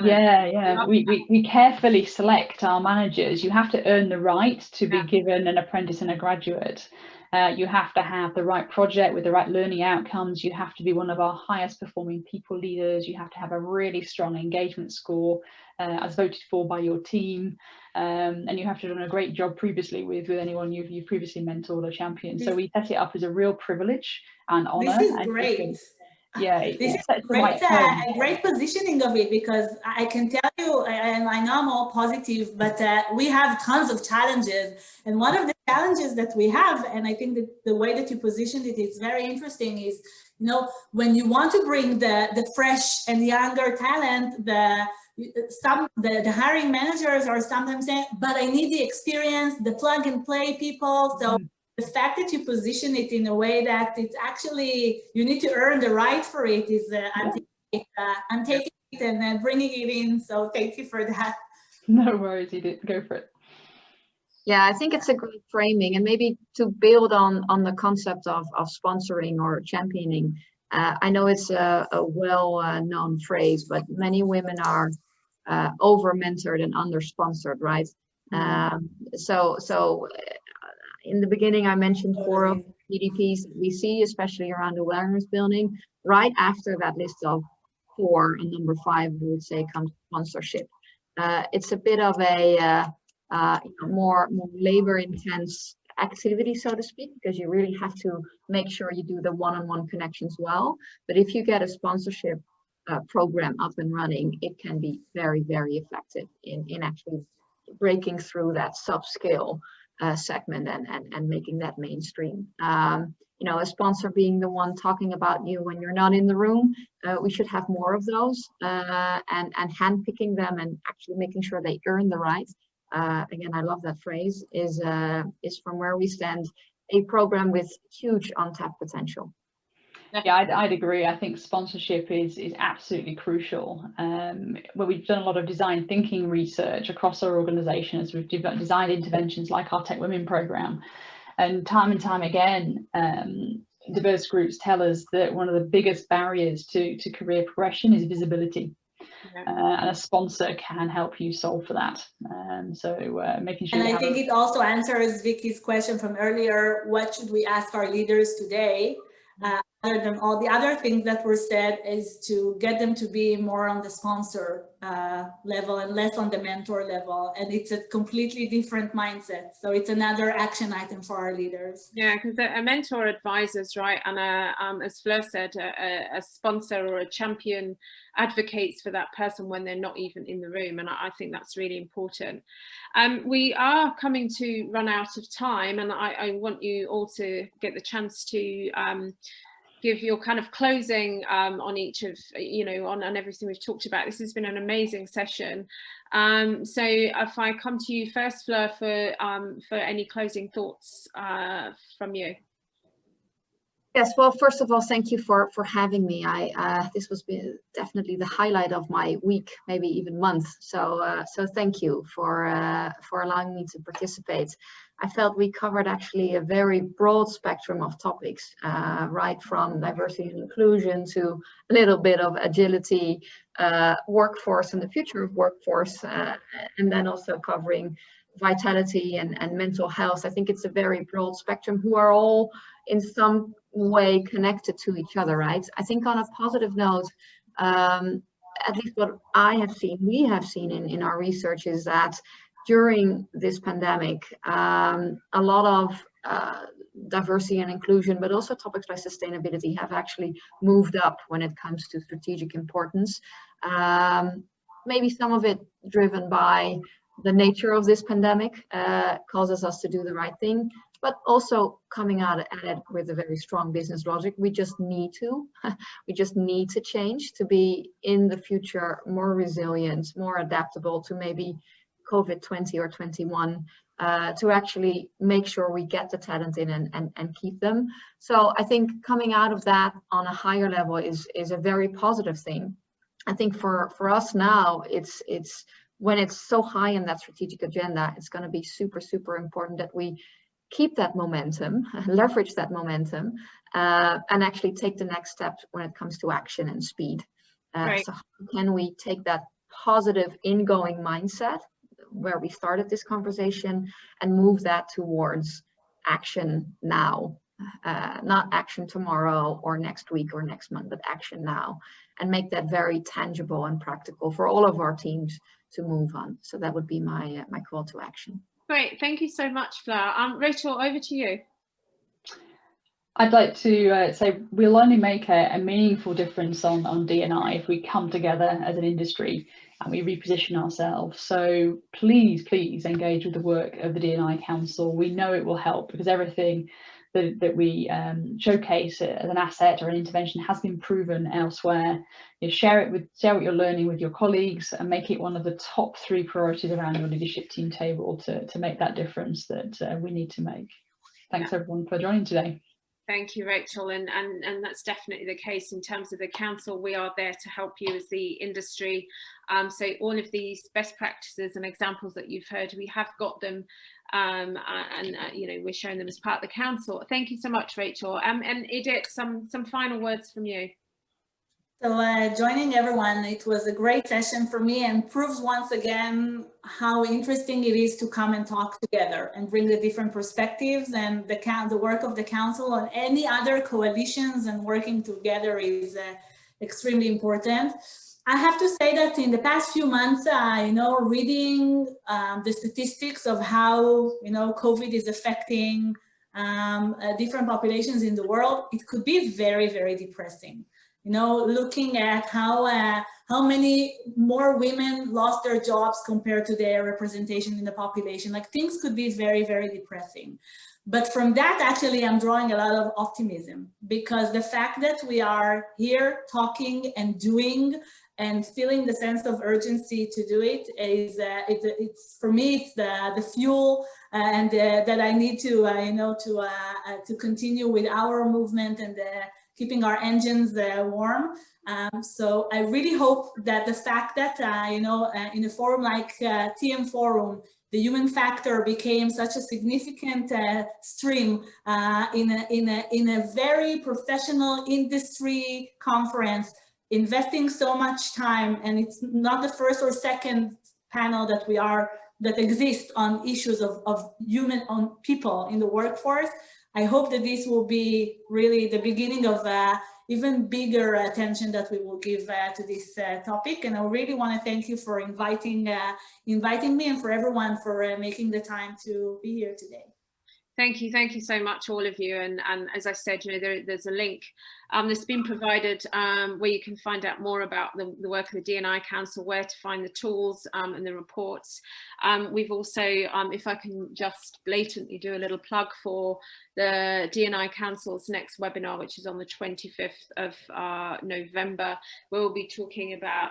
[SPEAKER 7] Yeah. We carefully select our managers. You have to earn the right to be given an apprentice and a graduate. You have to have the right project with the right learning outcomes. You have to be one of our highest performing people leaders. You have to have a really strong engagement score as voted for by your team. And you have to have done a great job previously with anyone you've previously mentored or championed. So we set it up as a real privilege and honor.
[SPEAKER 9] This is great. This is a great positioning of it, because I can tell you, and I know I'm all positive, but we have tons of challenges. And one of the challenges that we have, and I think that the way that you positioned it is very interesting, is, when you want to bring the fresh and younger talent, the hiring managers are sometimes saying, but I need the experience, the plug and play people. So the fact that you position it in a way that it's actually, you need to earn the right for it is, I'm taking it and then bringing it in. So thank you for that.
[SPEAKER 7] No worries, Edith, go for it.
[SPEAKER 8] Yeah, I think it's a great framing, and maybe to build on the concept of sponsoring or championing. I know it's a well-known phrase, but many women are over-mentored and under-sponsored, right? So in the beginning, I mentioned 4 of PDPs that we see, especially around awareness building. Right after that list of 4, and number 5, I would say, comes sponsorship. It's a bit of a more labor intense activity, so to speak, because you really have to make sure you do the one-on-one connections well. But if you get a sponsorship program up and running, it can be very, very effective in actually breaking through that sub-scale segment and making that mainstream. You know, a sponsor being the one talking about you when you're not in the room, we should have more of those, and handpicking them and actually making sure they earn the right. Again, I love that phrase, is from where we stand a program with huge untapped potential.
[SPEAKER 7] Yeah, I'd agree. I think sponsorship is absolutely crucial. Where we've done a lot of design thinking research across our organisation as we've designed interventions like our Tech Women programme, and time again, diverse groups tell us that one of the biggest barriers to career progression is visibility. And a sponsor can help you solve for that. Making sure.
[SPEAKER 9] And I think it also answers Vicky's question from earlier. What should we ask our leaders today? Other than all the other things that were said, is to get them to be more on the sponsor level and less on the mentor level. And it's a completely different mindset. So it's another action item for our leaders.
[SPEAKER 6] Yeah, because a mentor advises, right? And as Fleur said, a sponsor or a champion advocates for that person when they're not even in the room. And I think that's really important. We are coming to run out of time, and I want you all to get the chance to give your kind of closing on each of, you know, on everything we've talked about. This has been an amazing session. So if I come to you first, Fleur, for any closing thoughts from you.
[SPEAKER 8] Yes, well, first of all, thank you for having me. This was definitely the highlight of my week, maybe even month. So thank you for allowing me to participate. I felt we covered actually a very broad spectrum of topics, right from diversity and inclusion to a little bit of agility, workforce and the future of workforce, and then also covering vitality and mental health. I think it's a very broad spectrum who are all in some way connected to each other, right? I think on a positive note, at least what I have seen, we have seen in our research, is that during this pandemic, a lot of diversity and inclusion, but also topics like sustainability have actually moved up when it comes to strategic importance. Maybe some of it driven by the nature of this pandemic causes us to do the right thing, but also coming out at it with a very strong business logic. We just need to change to be in the future more resilient, more adaptable to maybe COVID-20 or 21, to actually make sure we get the talent in and keep them. So I think coming out of that on a higher level is a very positive thing. I think for us now, it's when it's so high in that strategic agenda, it's going to be super, super important that we keep that momentum, leverage that momentum, and actually take the next step when it comes to action and speed.
[SPEAKER 6] Right.
[SPEAKER 8] So how can we take that positive ingoing mindset where we started this conversation and move that towards action now, not action tomorrow or next week or next month, but action now, and make that very tangible and practical for all of our teams to move on. So that would be my call to action.
[SPEAKER 6] Great, thank you so much, Fleur. Rachel, over to you.
[SPEAKER 7] I'd like to say we'll only make a meaningful difference on D&I if we come together as an industry and we reposition ourselves. So please engage with the work of the D&I Council. We know it will help because everything that we showcase as an asset or an intervention has been proven elsewhere. You share what you're learning with your colleagues and make it one of the top 3 priorities around your leadership team table to make that difference that we need to make. Thanks everyone for joining today.
[SPEAKER 6] Thank you, Rachel, and that's definitely the case in terms of the council. We are there to help you as the industry. So all of these best practices and examples that you've heard, we have got them, and you know, we're showing them as part of the council. Thank you so much, Rachel. And Edith, some final words from you.
[SPEAKER 9] So joining everyone, it was a great session for me and proves once again how interesting it is to come and talk together and bring the different perspectives, and the work of the council and any other coalitions and working together is extremely important. I have to say that in the past few months, reading the statistics of how, COVID is affecting different populations in the world, it could be very, very depressing. Looking at how many more women lost their jobs compared to their representation in the population, like things could be very, very depressing. But from that, actually, I'm drawing a lot of optimism, because the fact that we are here talking and doing and feeling the sense of urgency to do it is, it's for me, it's the fuel that I need to, to continue with our movement and keeping our engines warm. So I really hope that the fact that, in a forum like TM Forum, the human factor became such a significant stream in a very professional industry conference, investing so much time, and it's not the first or second panel that exists on issues of people in the workforce. I hope that this will be really the beginning of even bigger attention that we will give to this topic. And I really want to thank you for inviting me, and for everyone for making the time to be here today.
[SPEAKER 6] Thank you so much, all of you. And as I said, there's a link that's been provided where you can find out more about the work of the D&I Council, where to find the tools and the reports. We've also, if I can just blatantly do a little plug for the D&I Council's next webinar, which is on the 25th of November, where we'll be talking about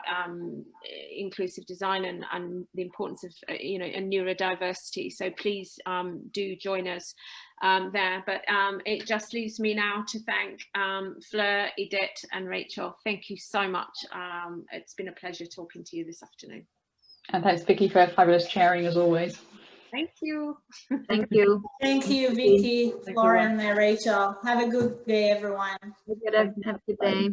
[SPEAKER 6] inclusive design and the importance of, and neurodiversity. So please do join us there. But it just leaves me now to thank Fleur, Idette and Rachel. Thank you so much. It's been a pleasure talking to you this afternoon.
[SPEAKER 7] And thanks, Vicky, for fabulous chairing as always.
[SPEAKER 6] Thank you.
[SPEAKER 8] Thank you.
[SPEAKER 9] Thank you, Vicky, Flora, and Rachel. Have a good day, everyone.
[SPEAKER 8] Have a good day.